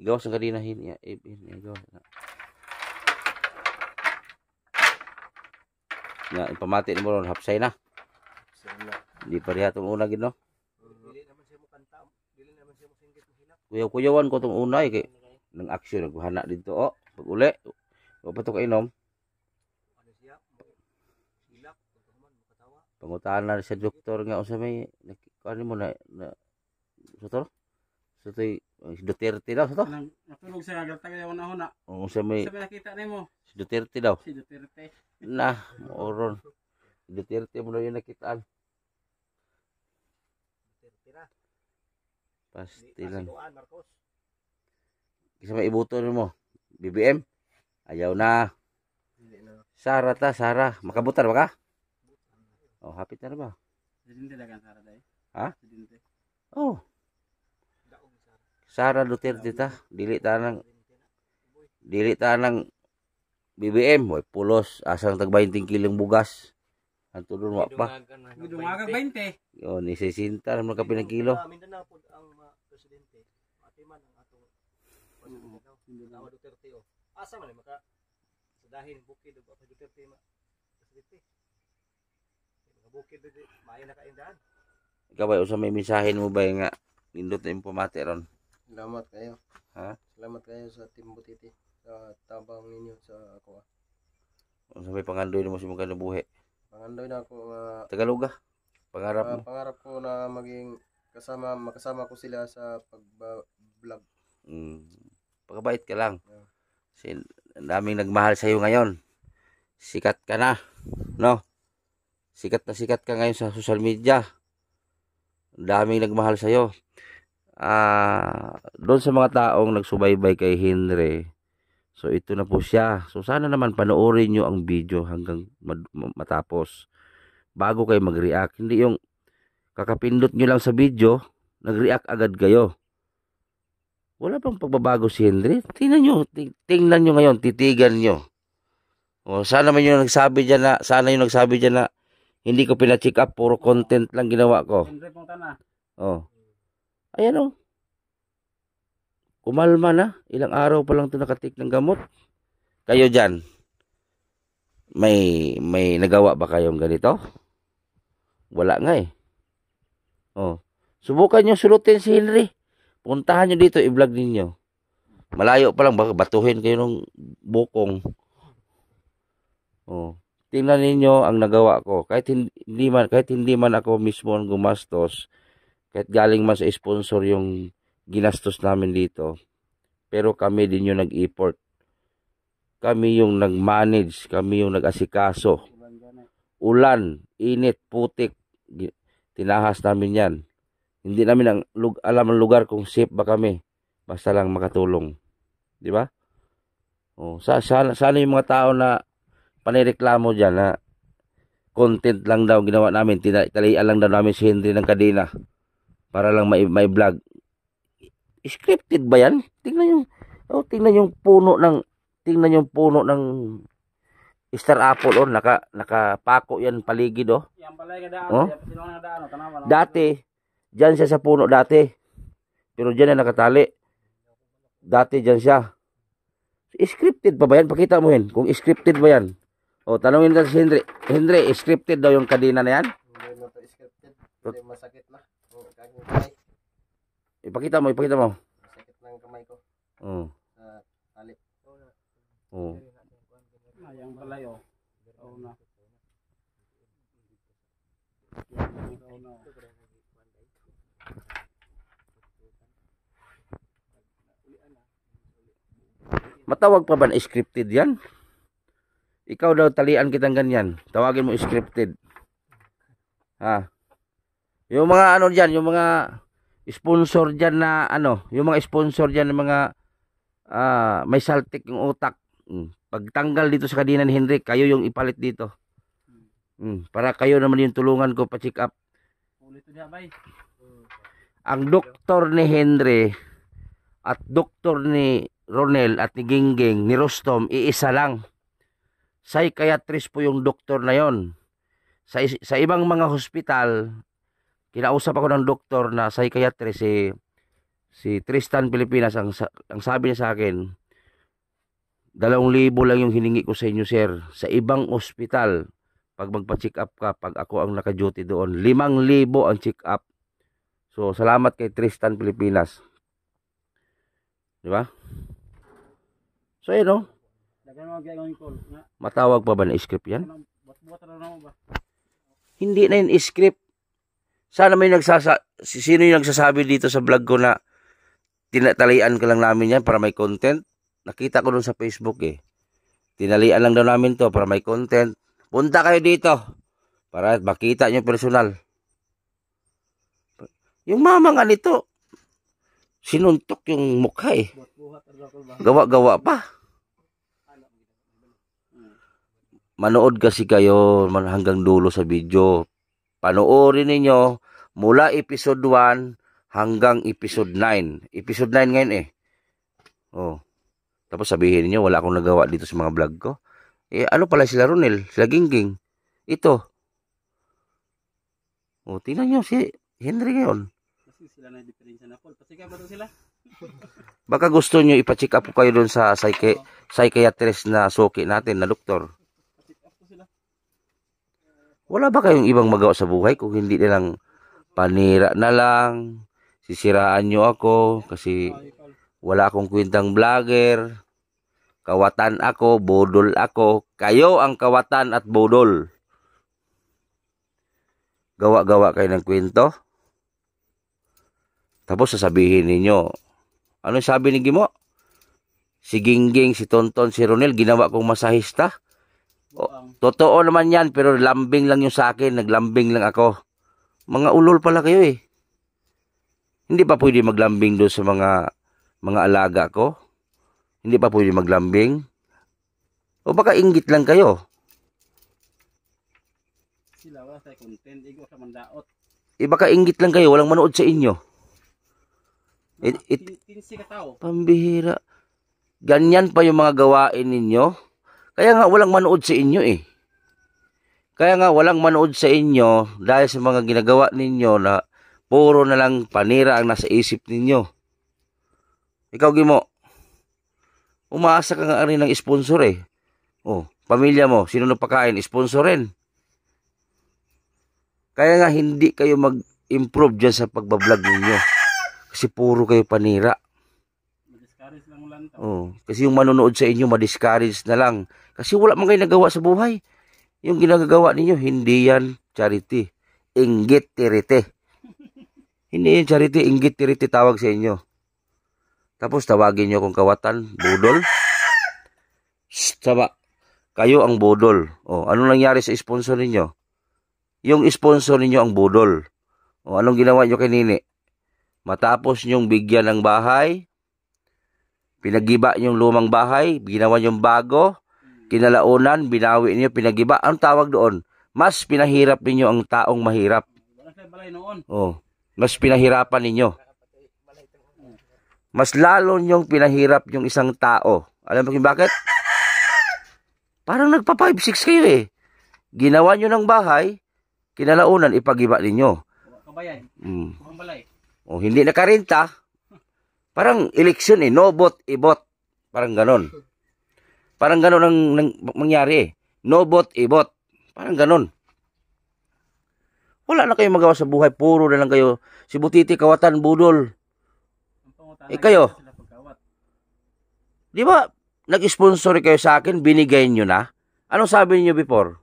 [SPEAKER 1] Igaw sa kadinahin ya. Igaw. Na ipamati ni mo ron hapsay na.
[SPEAKER 2] Sana.
[SPEAKER 1] Di pa riha tong una gid no.
[SPEAKER 4] Dili naman siya mo kanta. Dili naman siya mo singgit ng hilak.
[SPEAKER 1] Kuyaw-kuyawan ko tong unay kay nang aksyon nagbuhana dito pag uli. Wa pa to kainom.
[SPEAKER 4] Ano siya? Hilak, pagkaman makatawa.
[SPEAKER 1] Pangutahan na sa doktor nga unsa may ano mo na doktor? So to Duterte daw so to.
[SPEAKER 3] Nang natulog sa gagatag yung una.
[SPEAKER 1] Unsa may
[SPEAKER 3] Sabi nakita nimo
[SPEAKER 1] si Duterte daw.
[SPEAKER 3] si Duterte.
[SPEAKER 1] Na, oron. Duterte mo na yung nakitaan.
[SPEAKER 4] Tira.
[SPEAKER 1] Pasti lang.
[SPEAKER 4] Pasituan Marcos.
[SPEAKER 1] Kasi may ibuto mo. BBM. Ayaw na.
[SPEAKER 2] Hindi na.
[SPEAKER 1] Sara. Makabutan ba ka? Oh, hapit na ba?
[SPEAKER 3] Presidente dagan sara dai.
[SPEAKER 1] Ha?
[SPEAKER 3] Presidente.
[SPEAKER 1] Oh,
[SPEAKER 4] Daog sa
[SPEAKER 1] Sara Duterte ta. Dili ta ng BBM. Way pulos. Asang tag 20 kilong bugas. Anto doon wa pa.
[SPEAKER 3] Dungaga 20.
[SPEAKER 1] Yun, ni 60 naman ka pinagkilo.
[SPEAKER 4] Mindanao po ang presidente. Atiman ang atong Mindanao Duterte o. Asa man maka sa dahin bukid ug pa Duterte ma presidente. Mga bukid dito maayo na kaindahan.
[SPEAKER 1] Ikaw ba, usa may mensahe mo ba nga nindot na yung pamati ron?
[SPEAKER 2] Salamat kayo.
[SPEAKER 1] Ha?
[SPEAKER 2] Salamat kayo sa Team Butiti. Sa tabang ninyo sa ako.
[SPEAKER 1] Usa may pangandoy mo sa mga kanabuhi?
[SPEAKER 2] Pangandoy na ako nga
[SPEAKER 1] Tagalog pangarap mo?
[SPEAKER 2] pangarap ko na maging makasama ko sila sa pag-vlog.
[SPEAKER 1] Pagkabait ka lang.
[SPEAKER 2] Yeah.
[SPEAKER 1] Kasi ang daming nagmahal sa'yo ngayon. Sikat ka na. No? Sikat ka ngayon sa social media. Ang daming nagmahal sa'yo. Doon sa mga taong nagsubaybay kay Henry. So ito na po siya. So sana naman panoorin nyo ang video hanggang matapos. Bago kayo mag-react. Hindi yung kakapindot nyo lang sa video, nag-react agad kayo. Wala pang pagbabago si Henry. Tingnan nyo ngayon, titigan nyo. O, sana man yung nagsabi dyan na, hindi ko pina-check up, puro content lang ginawa ko.
[SPEAKER 3] Henry pong tana.
[SPEAKER 1] Oh. Ayan o. Kumalma na. Ilang araw pa lang ito nakatik ng gamot. Kayo dyan, may nagawa ba kayong ganito? Wala nga eh. Oh. Subukan nyo sulutin si Henry. Puntahan nyo dito, i-vlog ninyo. Malayo pa lang, baka batuhin kayo ng bukong. Oh. Tingnan ninyo ang nagawa ko. Kahit hindi man ako mismo ang gumastos, kahit galing man sa sponsor yung ginastos namin dito, pero kami din yung nag-effort. Kami yung nag-manage, kami yung nag-asikaso. Ulan, init, putik, tinahas namin yan. Hindi namin alam ang lugar kung safe ba kami. Basta lang makatulong. Di ba? Oh, sana yung mga tao na panireklamo dyan na content lang daw ginawa namin, talian lang daw namin si Henry ng kadena para lang may vlog. Scripted ba yan? Tingnan yung puno ng tingnan yung puno ng Star Apple, oh, nakapako yan paligid, oh.
[SPEAKER 3] Yang pala yung daan,
[SPEAKER 1] Oh?
[SPEAKER 3] yung sinungan ng daan, tanawa.
[SPEAKER 1] Dati, dyan siya sa puno dati. Pero dyan na nakatali. Dati dyan siya. Scripted pa ba yan? Pakita mo yan. Kung scripted ba yan. O, tanongin ka si Henry. Henry, scripted daw yung kadena na yan?
[SPEAKER 2] Hindi mo to scripted. Hindi masakit na. Ang aking kamay.
[SPEAKER 1] Ipakita mo, ipakita mo.
[SPEAKER 2] Masakit ng kamay ko.
[SPEAKER 1] Oh.
[SPEAKER 2] Sa tali.
[SPEAKER 1] Oh.
[SPEAKER 3] Yang pala yun. Oo na.
[SPEAKER 1] Matawag pa ba na scripted yan? Ikaw daw talian kitang ganyan. Tawagin mo scripted. Ha? Yung mga ano dyan, yung mga sponsor dyan na ano, yung mga sponsor dyan ng mga may saltik yung utak. Pagtanggal dito sa kadena ni Henry, kayo yung ipalit dito. Para kayo naman yung tulungan ko pa-check up.
[SPEAKER 3] Ulit ito diya, bay.
[SPEAKER 1] Ang doktor ni Henry at doktor ni Ronel at ni Gingging, ni Rostom, iisa lang. Psychiatrist po yung doktor na yon. Sa ibang mga hospital, kinausap ako ng doktor na psychiatrist, si Tristan Pilipinas, ang sabi niya sa akin, 2,000 lang yung hiningi ko sa inyo, sir. Sa ibang hospital, pag magpa-check up ka, pag ako ang naka-duty doon, 5,000 ang check up. So, salamat kay Tristan Pilipinas. Di ba? So, yun, no?
[SPEAKER 3] Dagan mo gagawin call.
[SPEAKER 1] Matawag pa ba na script yan?
[SPEAKER 3] Buat na mo ba?
[SPEAKER 1] Hindi na yung script. Sana may sino yung nagsasabi dito sa vlog ko na tinatalian ka lang namin yan para may content? Nakita ko dun sa Facebook eh. Tinalian lang daw namin to para may content. Punta kayo dito para makita nyo personal. Yung mama nga nito, sinuntok yung mukha eh.
[SPEAKER 3] Buhat na call ba?
[SPEAKER 1] Gawa-gawa pa. Manood kasi kayo hanggang dulo sa video. Panoorin ninyo mula episode 1 hanggang episode 9. Episode 9 ngayon eh. Oh. Tapos sabihin niyo wala akong nagawa dito sa mga vlog ko. Eh ano pala sila Ronel, sila Gingging. Ito. Oh, tingnan niyo si Henry ngayon.
[SPEAKER 3] Kasi sila na diferensya na call. Pasika ba sila?
[SPEAKER 1] Baka gusto niyo ipa-check up kayo doon sa psychiatrist na suki natin na doktor. Wala ba kayong ibang magawa sa buhay kung hindi nilang panira na lang, sisiraan nyo ako kasi wala akong kwentang vlogger, kawatan ako, bodol ako, kayo ang kawatan at bodol. Gawa-gawa kayo ng kwento. Tapos sasabihin ninyo, ano sabi ni Gimo? Si Gingging, si Tonton, si Ronel, ginawa kong masahista. Totoo naman yan, pero lambing lang yung sa akin, naglambing lang ako. Mga ulol pala kayo eh. Hindi pa pwede maglambing doon sa mga alaga ko? Hindi pa pwede maglambing? O baka inggit lang kayo?
[SPEAKER 3] Sila wala sa content, igo sa mandaot.
[SPEAKER 1] Eh baka inggit lang kayo, walang manood sa inyo.
[SPEAKER 3] Tinsi ka tao.
[SPEAKER 1] Pambihira. Ganyan pa yung mga gawain ninyo. Kaya nga walang manood sa inyo eh. Kaya nga walang manood sa inyo dahil sa mga ginagawa ninyo na puro na lang panira ang nasa isip ninyo. Ikaw Gimo, umaasa ka nga rin ng sponsor eh. Oh, pamilya mo, sino nagpakain? Sponsor rin. Kaya nga hindi kayo mag-improve dyan sa pagbablog ninyo. Kasi puro kayo panira.
[SPEAKER 3] Madiscourage lang ulan to.
[SPEAKER 1] Oh, kasi yung manonood sa inyo madiscourage na lang. Kasi wala man kayo nagawa sa buhay. Yung ginagawa ninyo, hindi yan charity. Inggit tirite. Hindi yan charity, inggit tirite tawag sa inyo. Tapos tawagin nyo kung kawatan, budol. Sama, kayo ang budol. Oh, anong nangyari sa sponsor ninyo? Yung sponsor ninyo ang budol. Oh, anong ginawa nyo kay Nini? Matapos nyong bigyan ng bahay, pinagiba yung lumang bahay, ginawa yung bago, kinalaunan, binawi niyo, pinagiba. Anong tawag doon? Mas pinahirap ninyo ang taong mahirap.
[SPEAKER 3] Wala sa balay noon.
[SPEAKER 1] Oh, mas pinahirapan ninyo. Mas lalo nyong pinahirap yung isang tao Alam mo kung bakit? Parang nagpa 5-6 kayo eh. Ginawa nyo ng bahay, kinalaunan ipagiba ninyo.
[SPEAKER 3] Kabayan.
[SPEAKER 1] Mm.
[SPEAKER 3] Ang balay.
[SPEAKER 1] O hindi nakarenta, parang eleksyon eh, no vote, i-vote. Parang ganon. Parang ganon ang mangyari eh. No vote, i-vote. Parang ganon. Wala na kayo magawa sa buhay, puro na lang kayo. Si Butiti, kawatan, budol. Kayo,
[SPEAKER 3] Sila pagkawat.
[SPEAKER 1] di ba, nag-sponsor kayo sa akin, binigay nyo na? Anong sabi niyo before?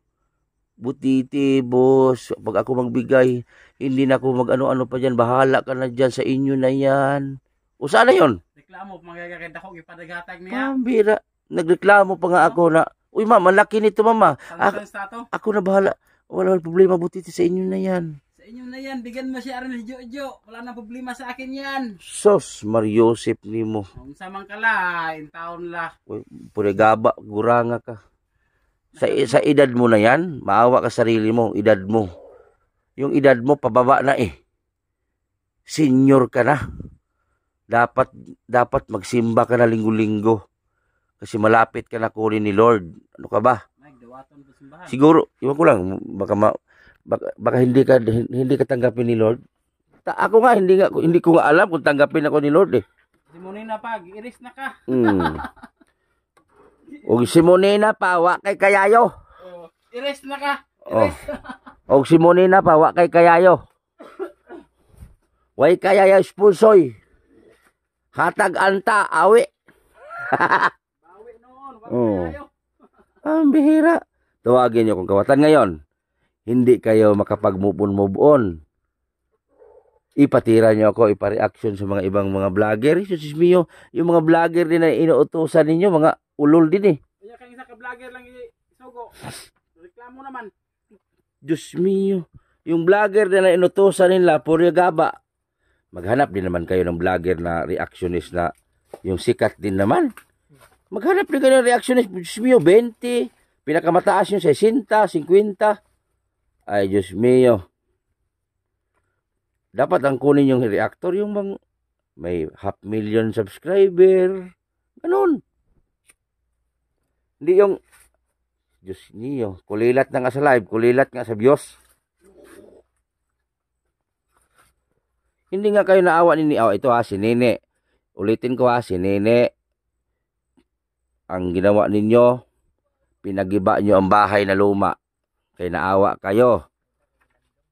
[SPEAKER 1] Butiti, boss, pag ako magbigay, hindi na ako mag-ano-ano pa dyan, bahala ka na dyan, sa inyo na yan. O sana yun?
[SPEAKER 3] Reklamo, magagakita ko, ipadagatag niya.
[SPEAKER 1] Pambira. Nagreklamo pa nga ako na, uy mama, laki nito mama.
[SPEAKER 3] Sa stato.
[SPEAKER 1] Ako na bahala. Wala problema, Butiti, sa inyo na yan.
[SPEAKER 3] Sa inyo na yan, bigyan mo siya rin ni Jojo. Wala nang problema sa akin yan.
[SPEAKER 1] Sos, Mariosep ni mo.
[SPEAKER 3] Kung samang kala, in taon la.
[SPEAKER 1] Uy, purigaba, guranga ka. Sa edad mo na yan, maawa ka sarili mo, edad mo. Yung edad mo, pababa na eh. Senior ka na. Dapat magsimba ka na linggo-linggo. Kasi malapit ka na kunin ni Lord. Ano ka ba?
[SPEAKER 3] Nagdawaton sa simbahan.
[SPEAKER 1] Siguro, iwan ko lang, baka hindi ka tanggapin ni Lord. Ako nga, hindi ko nga alam kung tanggapin ako ni Lord eh.
[SPEAKER 3] Simonina pa, iris na ka.
[SPEAKER 1] Og si Monina pa, wa kay kayayo.
[SPEAKER 3] Iris na ka.
[SPEAKER 1] Oh. Og si Monina pa, wa kay kayayo. Way kayayo spulsoy. Hatag anta, awi.
[SPEAKER 3] Bawi noon, wala kayo.
[SPEAKER 1] Ang bihira. Tawagin niyo kung kawatan ngayon. Hindi kayo makapag-move on. Ipatira niyo ako, ipa-reaction sa mga ibang mga vlogger. Jesus mio, yung mga vlogger din na inuutosan ninyo, mga ulol din eh.
[SPEAKER 3] Kaya kang isa ka vlogger lang isugo. Reklamo naman.
[SPEAKER 1] Diyos mio, yung vlogger din na inutosan nila, puro gaba. Maghanap din naman kayo ng vlogger na reactionist na yung sikat din naman. Maghanap din kayo ng reactionist. Diyos mio, 20. Pinakamataas yung 60, 50. Ay, Diyos mio. Dapat ang kunin yung reactor, yung may 500,000 subscriber. Ganun. Hindi yung, Diyos niyo, kulilat na nga sa live, kulilat nga sa Diyos. Hindi nga kayo naawa ni ito ha, si Nene. Ulitin ko ha, si Nene. Ang ginawa ninyo, pinagiba nyo ang bahay na luma. Kaya naawa kayo.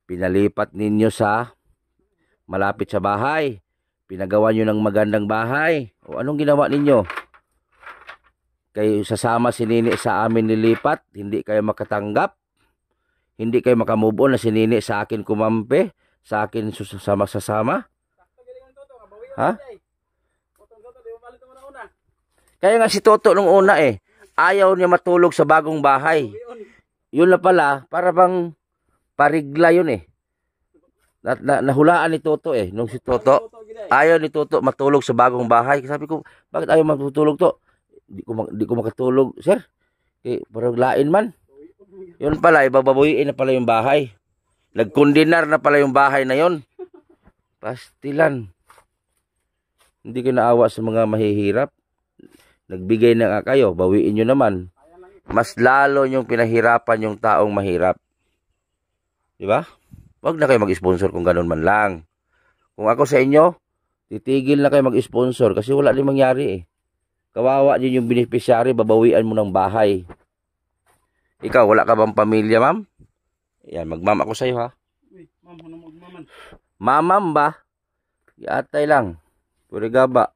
[SPEAKER 1] Pinalipat ninyo sa malapit sa bahay. Pinagawa nyo ng magandang bahay. O anong ginawa ninyo? Kayo sasama si Nini sa amin nilipat, hindi kayo makatanggap, hindi kayo makamove on na si Nini sa akin kumampe, sa akin sasama. Ha? Kaya nga si Toto nung una eh, ayaw niya matulog sa bagong bahay. Yun na pala, para bang parigla yun eh. Nahulaan ni Toto eh, nung si Toto, ayaw ni Toto matulog sa bagong bahay. Sabi ko, bakit ayaw matutulog to? Di ko makatulog, sir. Parang lain man. Yun pala, ibababuyin na pala yung bahay. Nagkondinar na pala yung bahay na yon. Pastilan. Hindi ko naawa sa mga mahihirap. Nagbigay na nga kayo, bawiin nyo naman. Mas lalo yung pinahirapan yung taong mahirap. Di ba? Huwag na kayo mag-sponsor kung ganun man lang. Kung ako sa inyo, titigil na kayo mag-sponsor kasi wala din mangyari eh. Kawawa din yung beneficiary, babawian mo ng bahay. Ikaw, wala ka bang pamilya, ma'am? Yan, magmam ako sa'yo, ha?
[SPEAKER 3] Uy, ma'am, ano magmaman?
[SPEAKER 1] Mamam ba? Yatay lang. Puri gaba.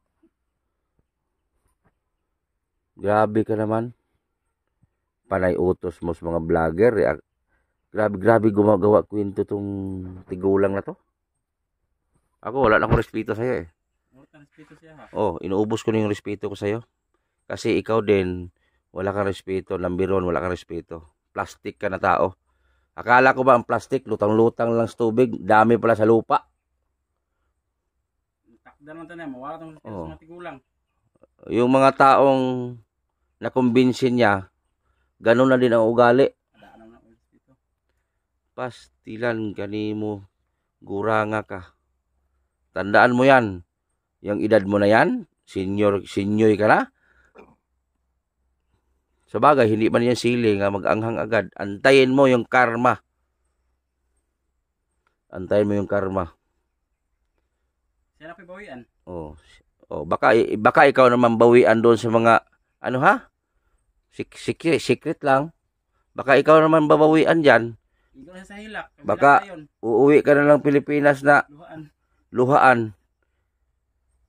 [SPEAKER 1] Grabe ka naman. Panay utos mo sa mga vlogger. Grabe gumagawa kwento tong tigulang na to. Ako, wala na akong respeto sa'yo eh.
[SPEAKER 3] Respeto siya ha.
[SPEAKER 1] Oh, inuubos ko na yung respeto ko sa'yo. Kasi ikaw din, wala kang respeto. Lambiron, wala kang respeto. Plastic ka na tao. Akala ko ba ang plastic, lutang-lutang lang sa tubig, dami pala sa lupa.
[SPEAKER 3] Takda naman tayo, mawala itong respeto sa mga tigulang.
[SPEAKER 1] Yung mga taong nakumbinsin niya, ganun na din ang ugali. Pastilan kanimo, guranga ka. Tandaan mo yan. Yung edad mo na yan, senior ka na, Sa bagay, hindi man yan sili nga mag-anghang agad. Antayin mo yung karma. Antayin mo yung karma.
[SPEAKER 3] Siya na pibawian.
[SPEAKER 1] Oh. Oh, baka ikaw naman bawian doon sa mga ano ha? Secret lang. Baka ikaw naman babawian diyan.
[SPEAKER 3] Igo na sa hilak.
[SPEAKER 1] Baka uuwi ka na lang Pilipinas na luhaan.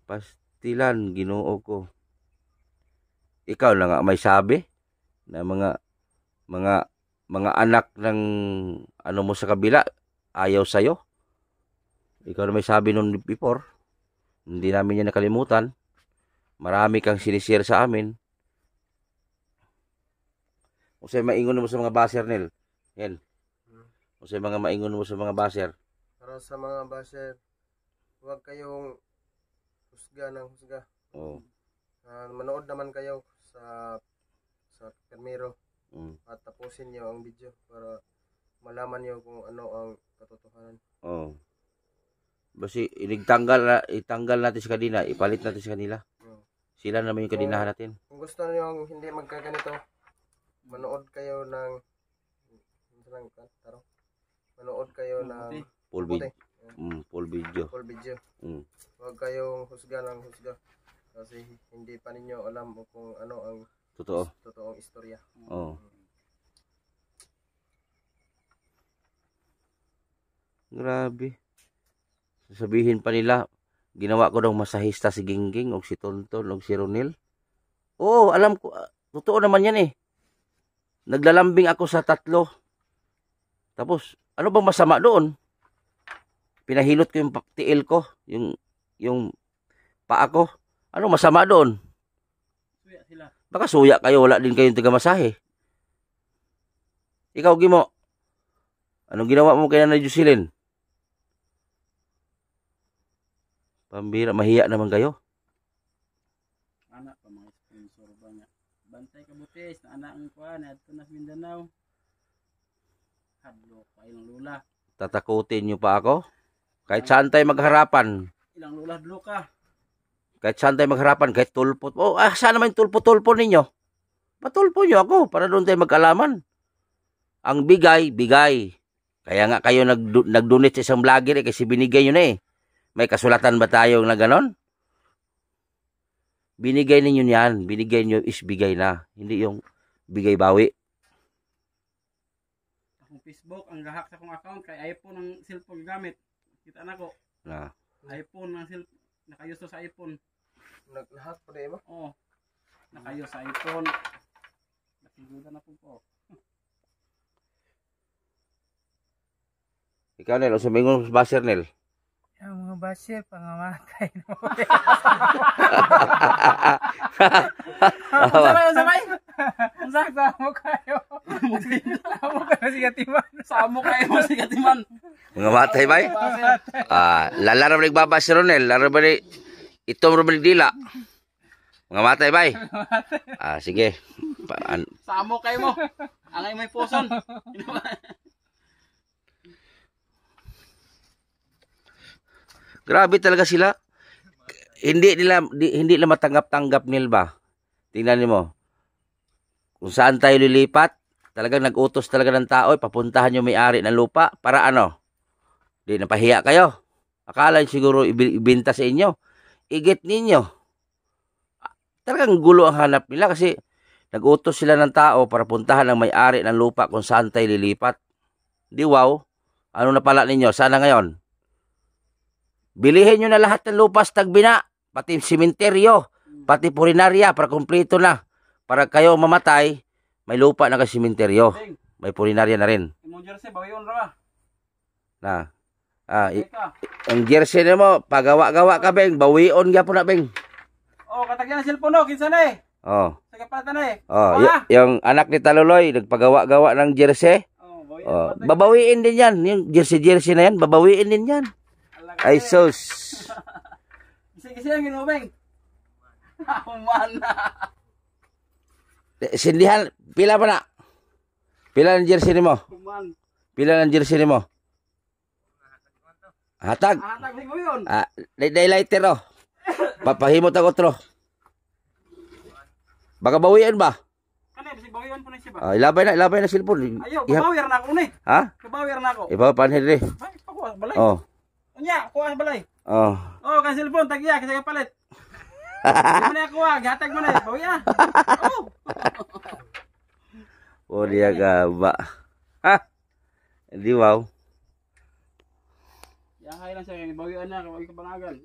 [SPEAKER 1] Pastilan, Ginoo ko. Ikaw na nga may sabi na mga anak ng ano mo sa kabila ayaw sa'yo. Ikaw na may sabi noon before. Hindi namin yan nakalimutan. Marami kang sinishare sa amin. O sa'yo maingon mo sa mga baser, Nel. Yan. O sa'yo mga maingon mo sa mga baser.
[SPEAKER 2] Para sa mga basher, huwag kayong husga ng husga.
[SPEAKER 1] Oh.
[SPEAKER 2] Manood naman kayo sa Permero
[SPEAKER 1] Mm.
[SPEAKER 2] at tapusin niyo ang video para malaman niyo kung ano ang katotohanan.
[SPEAKER 1] Oh. Basi itanggal natin sa kanila, ipalit natin sa kanila. Sila naman yung kadinahan natin.
[SPEAKER 2] Kung gusto niyo hindi magkaganito, manood kayo ng manood kayo ng
[SPEAKER 1] Full video. Full video.
[SPEAKER 2] full video.
[SPEAKER 1] Mm.
[SPEAKER 2] Huwag kayong husga ng husga kasi hindi pa ninyo alam kung ano ang totoong istorya.
[SPEAKER 1] Oh. Grabe. Sasabihin pa nila, ginawa ko daw masahista si Gingging o si Tonton o si Ronel. Oo, alam ko. Totoo naman yan eh. Naglalambing ako sa 3. Tapos, ano bang masama doon? Pinahilot ko yung tiil ko, yung paa ko. Ano masama doon?
[SPEAKER 3] Suya sila.
[SPEAKER 1] Baka suya kayo, wala din kayong taga-masahe. Ikaw, Gimo. Anong ginawa mo kay Nanay Jocelyn? Pambira, mahiya naman kayo.
[SPEAKER 3] Anak pa mga sponsor ba nga. Bantay ka butis na anak ang kuha na ito na sa Mindanao. Hadlo pa ilang lula.
[SPEAKER 1] Tatakutin nyo pa ako? Kahit saan tayo magharapan.
[SPEAKER 3] Ilang lula hadlo ka.
[SPEAKER 1] Kahit saan tayo magharapan, kahit tulpo. Oh, saan naman yung tulpo-tulpo ninyo? Patulpo nyo ako para doon tayo magkalaman. Ang bigay. Kaya nga kayo nag-donate sa isang vlogger kasi binigay nyo na eh. May kasulatan ba tayo na ganon? Binigay ninyo yan. Binigay nyo is bigay na. Hindi yung bigay bawi.
[SPEAKER 3] Akong Facebook, ang gahak sa akong account kay iPhone ang cellphone gamit. Kita na ko.
[SPEAKER 1] Na.
[SPEAKER 3] iPhone ang cellphone. Nakayuso sa iPhone.
[SPEAKER 2] Naglahat pa rin ba?
[SPEAKER 3] Oo. Nakayos sa iPhone. Nasigudan na po.
[SPEAKER 1] Ikaw, Nel. O sumingon sa baser, Nel.
[SPEAKER 6] Ang mga basher, pangamatay na.
[SPEAKER 3] Sabay.
[SPEAKER 6] Samo kayo. Samo kayo si Katiman.
[SPEAKER 3] Samo kayo mo si Katiman.
[SPEAKER 1] Mga matay ba? Lala na nagbabas si Ronel. Lala ba ni itom rin dila. Mga matay ba? Sige.
[SPEAKER 3] Samo kayo mo. Angay may puson.
[SPEAKER 1] Grabe talaga sila. Hindi nila matanggap-tanggap nila ba? Tingnan niyo. Kung saan tayo lilipat, talagang nag-utos talaga ng tao, papuntahan yung may-ari ng lupa para ano? Di napahiya kayo. Akala siguro ibenta sa inyo. Igit ninyo. Talagang gulo ang hanap nila kasi nag-utos sila ng tao para puntahan ang may-ari ng lupa kung saan tayo lilipat. Di wow. Ano na pala ninyo? Sana ngayon? Bilihin nyo na lahat ng lupa sa Tagbina. Pati simenteryo. Pati purinarya para kumpleto na. Para kayo mamatay, may lupa na kasi simenteryo. May purinarya na rin.
[SPEAKER 3] Imong jersey, bawiyon ra ba?
[SPEAKER 1] Ang jersey na mo, pagawa-gawa ka, Beng. Bawion ka po na, Beng.
[SPEAKER 3] Katagyan na cellphone no, kinsa na eh. Sa kapatan na eh.
[SPEAKER 1] Yung anak ni Taluloy, nagpagawa-gawa ng jersey.
[SPEAKER 3] Bawiyon.
[SPEAKER 1] Babawiin din yan. Yung jersey na yan, babawiin din yan. Ay, sus.
[SPEAKER 3] Kisi ang ginubeng. Man.
[SPEAKER 1] Sindihan, pila pa na? Pila ng jersey ni mo?
[SPEAKER 3] Man.
[SPEAKER 1] Pila ng jersey ni mo? Hatag.
[SPEAKER 3] Hatag mo yun.
[SPEAKER 1] Daylighter oh. Papahimot ako otro. Baka bawian ba?
[SPEAKER 3] Kanay bisig cellphone siya ba?
[SPEAKER 1] Ilabay na cellphone.
[SPEAKER 3] Ayaw, kabawi na ako ni.
[SPEAKER 1] Ha?
[SPEAKER 3] Kabawi na ako.
[SPEAKER 1] Ibaw pa Henry.
[SPEAKER 3] Ay, pakuha balay.
[SPEAKER 1] Oh.
[SPEAKER 3] Unya, kuha balay.
[SPEAKER 1] Oh.
[SPEAKER 3] Oh, kan cellphone tagya kasi kapalit. Di man ako gatag man eh. Bawi ah. Oh.
[SPEAKER 1] Oh, dia gaba. Ha? Hindi wow.
[SPEAKER 3] Yahay lang siya, bawi na kay kabangagan.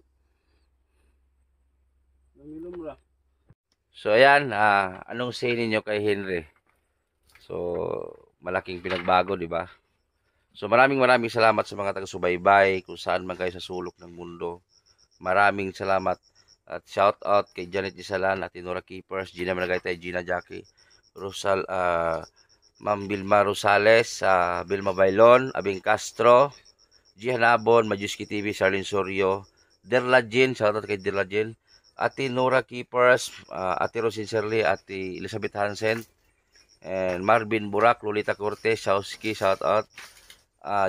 [SPEAKER 3] Namilom ra.
[SPEAKER 1] So ayan, anong say ninyo kay Henry? So malaking pinagbago, di ba? So maraming salamat sa mga taga-subaybay kung saan man kayo sa sulok ng mundo. Maraming salamat at shout out kay Janet Isalan at Tinora Keepers, Gina Managaytay, Gina Jackie, Ma'am Vilma Rosales, Vilma Bailon, Abing Castro, Gihanabon, Majuski TV, Charlene Sorio, Derla Jean, shout out kay Derla Jean, Ate Nora Keepers, Ate Rosin Shirley, Ate Elizabeth Hansen, and Marvin Burak, Lolita Cortez, Shawski, shout out,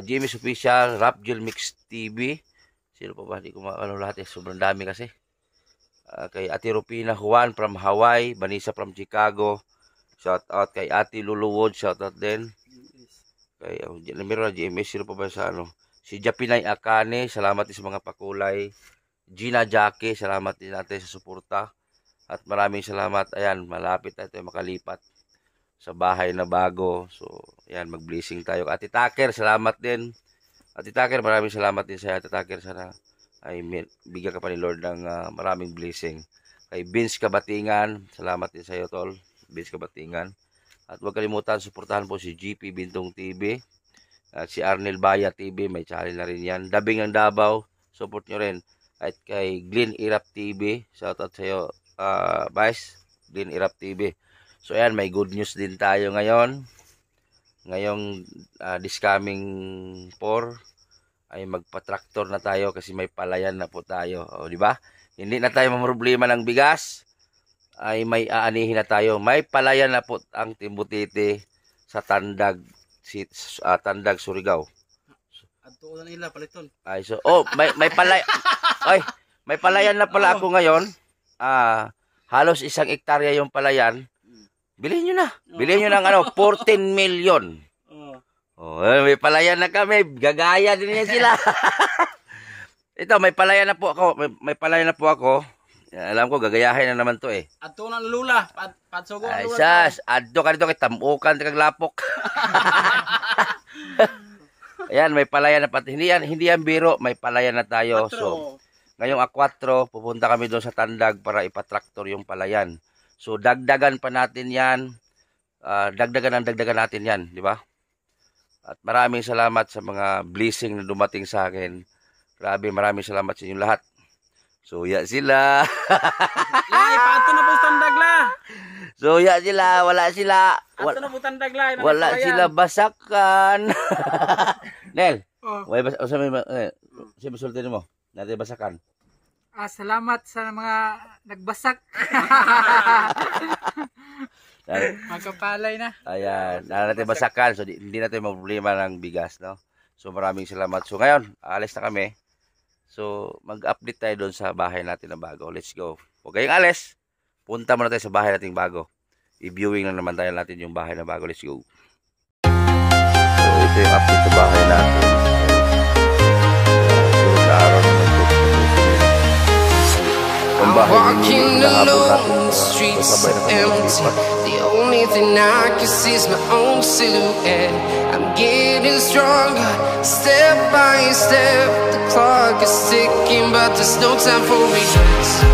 [SPEAKER 1] Jimmy's Official, Rap Jill Mix TV, sino pa ba? Hindi ko maano lahat eh, sobrang dami kasi. Kay Ate Rupina Juan from Hawaii, Vanessa from Chicago, shout out kay Ate Lulu Wood, shout out din. Kay meron na GMS, sino pa ba sa ano? Si Japinay Akane, salamat din sa mga pakulay. Gina Jackie, salamat din natin sa suporta. At maraming salamat. Ayan, malapit na tayo makalipat sa bahay na bago. So, ayan, mag-blessing tayo. Ate Taker, salamat din. Ate Taker, maraming salamat din sa Ate Taker. Sana ay bigyan ka pa ni Lord ng maraming blessing. Kay Vince Kabatingan, salamat din sa iyo, tol. Vince Kabatingan. At huwag kalimutan, suportahan po si GP Bintong TV. At si Arnel Baya TV, may channel na rin yan. Dabing ang Davao, support nyo rin. At kay Glenn Irap TV, shoutout sa iyo, Vice, Glenn Irap TV. So ayan, may good news din tayo ngayon. Ngayong this coming 4 ay magpa-tractor na tayo kasi may palayan na po tayo. O, di ba? Hindi na tayo mamroblema ng bigas, ay may aanihin na tayo. May palayan na po ang Timbutiti sa Tandag, Tandag, Surigao.
[SPEAKER 3] Adto na nila paliton.
[SPEAKER 1] Ay, so, may palay. Ay, may palayan na pala ako ngayon. Halos 1 hektarya yung palayan. Bilhin nyo na. Bilhin nyo ng 14 million. Oh, may palayan na kami. Gagaya din niya sila. Ito, may palayan na po ako. May palayan na po ako. Alam ko, gagayahin na naman to eh.
[SPEAKER 3] Adto na lula. Patsugo
[SPEAKER 1] ay,
[SPEAKER 3] lula.
[SPEAKER 1] sas. Adto ka dito kay tamukan, kaglapok. Ayan, may palayan na pati. Hindi yan biro. May palayan na tayo. So, ngayong 4, pupunta kami doon sa Tandag para ipatraktor yung palayan. So, dagdagan pa natin yan. Dagdagan natin yan. Di ba? At maraming salamat sa mga blessing na dumating sa akin. Grabe, maraming salamat sa inyo lahat. So, ya sila.
[SPEAKER 3] Pato na po Tandag la.
[SPEAKER 1] So, ya sila. Wala sila.
[SPEAKER 3] Ato na po Tandag la.
[SPEAKER 1] Wala sila basakan. Nel, may basultin mo. Natin basakan.
[SPEAKER 6] Salamat sa mga nagbasak. Magkapalay na.
[SPEAKER 1] Ayan, natin basakan. So, hindi natin problema ng bigas, no? So, maraming salamat. So, ngayon, alis na kami. So, mag-update tayo doon sa bahay natin na bago. Let's go. Huwag kayong alis. Punta muna tayo sa bahay natin bago. I-viewing na naman tayo natin yung bahay na bago. Let's go. So, ito yung update sa bahay natin.
[SPEAKER 5] I'm walking alone, the streets are empty. The only thing I can see is my own silhouette. I'm getting stronger, step by step. The clock is ticking, but there's no time for relax.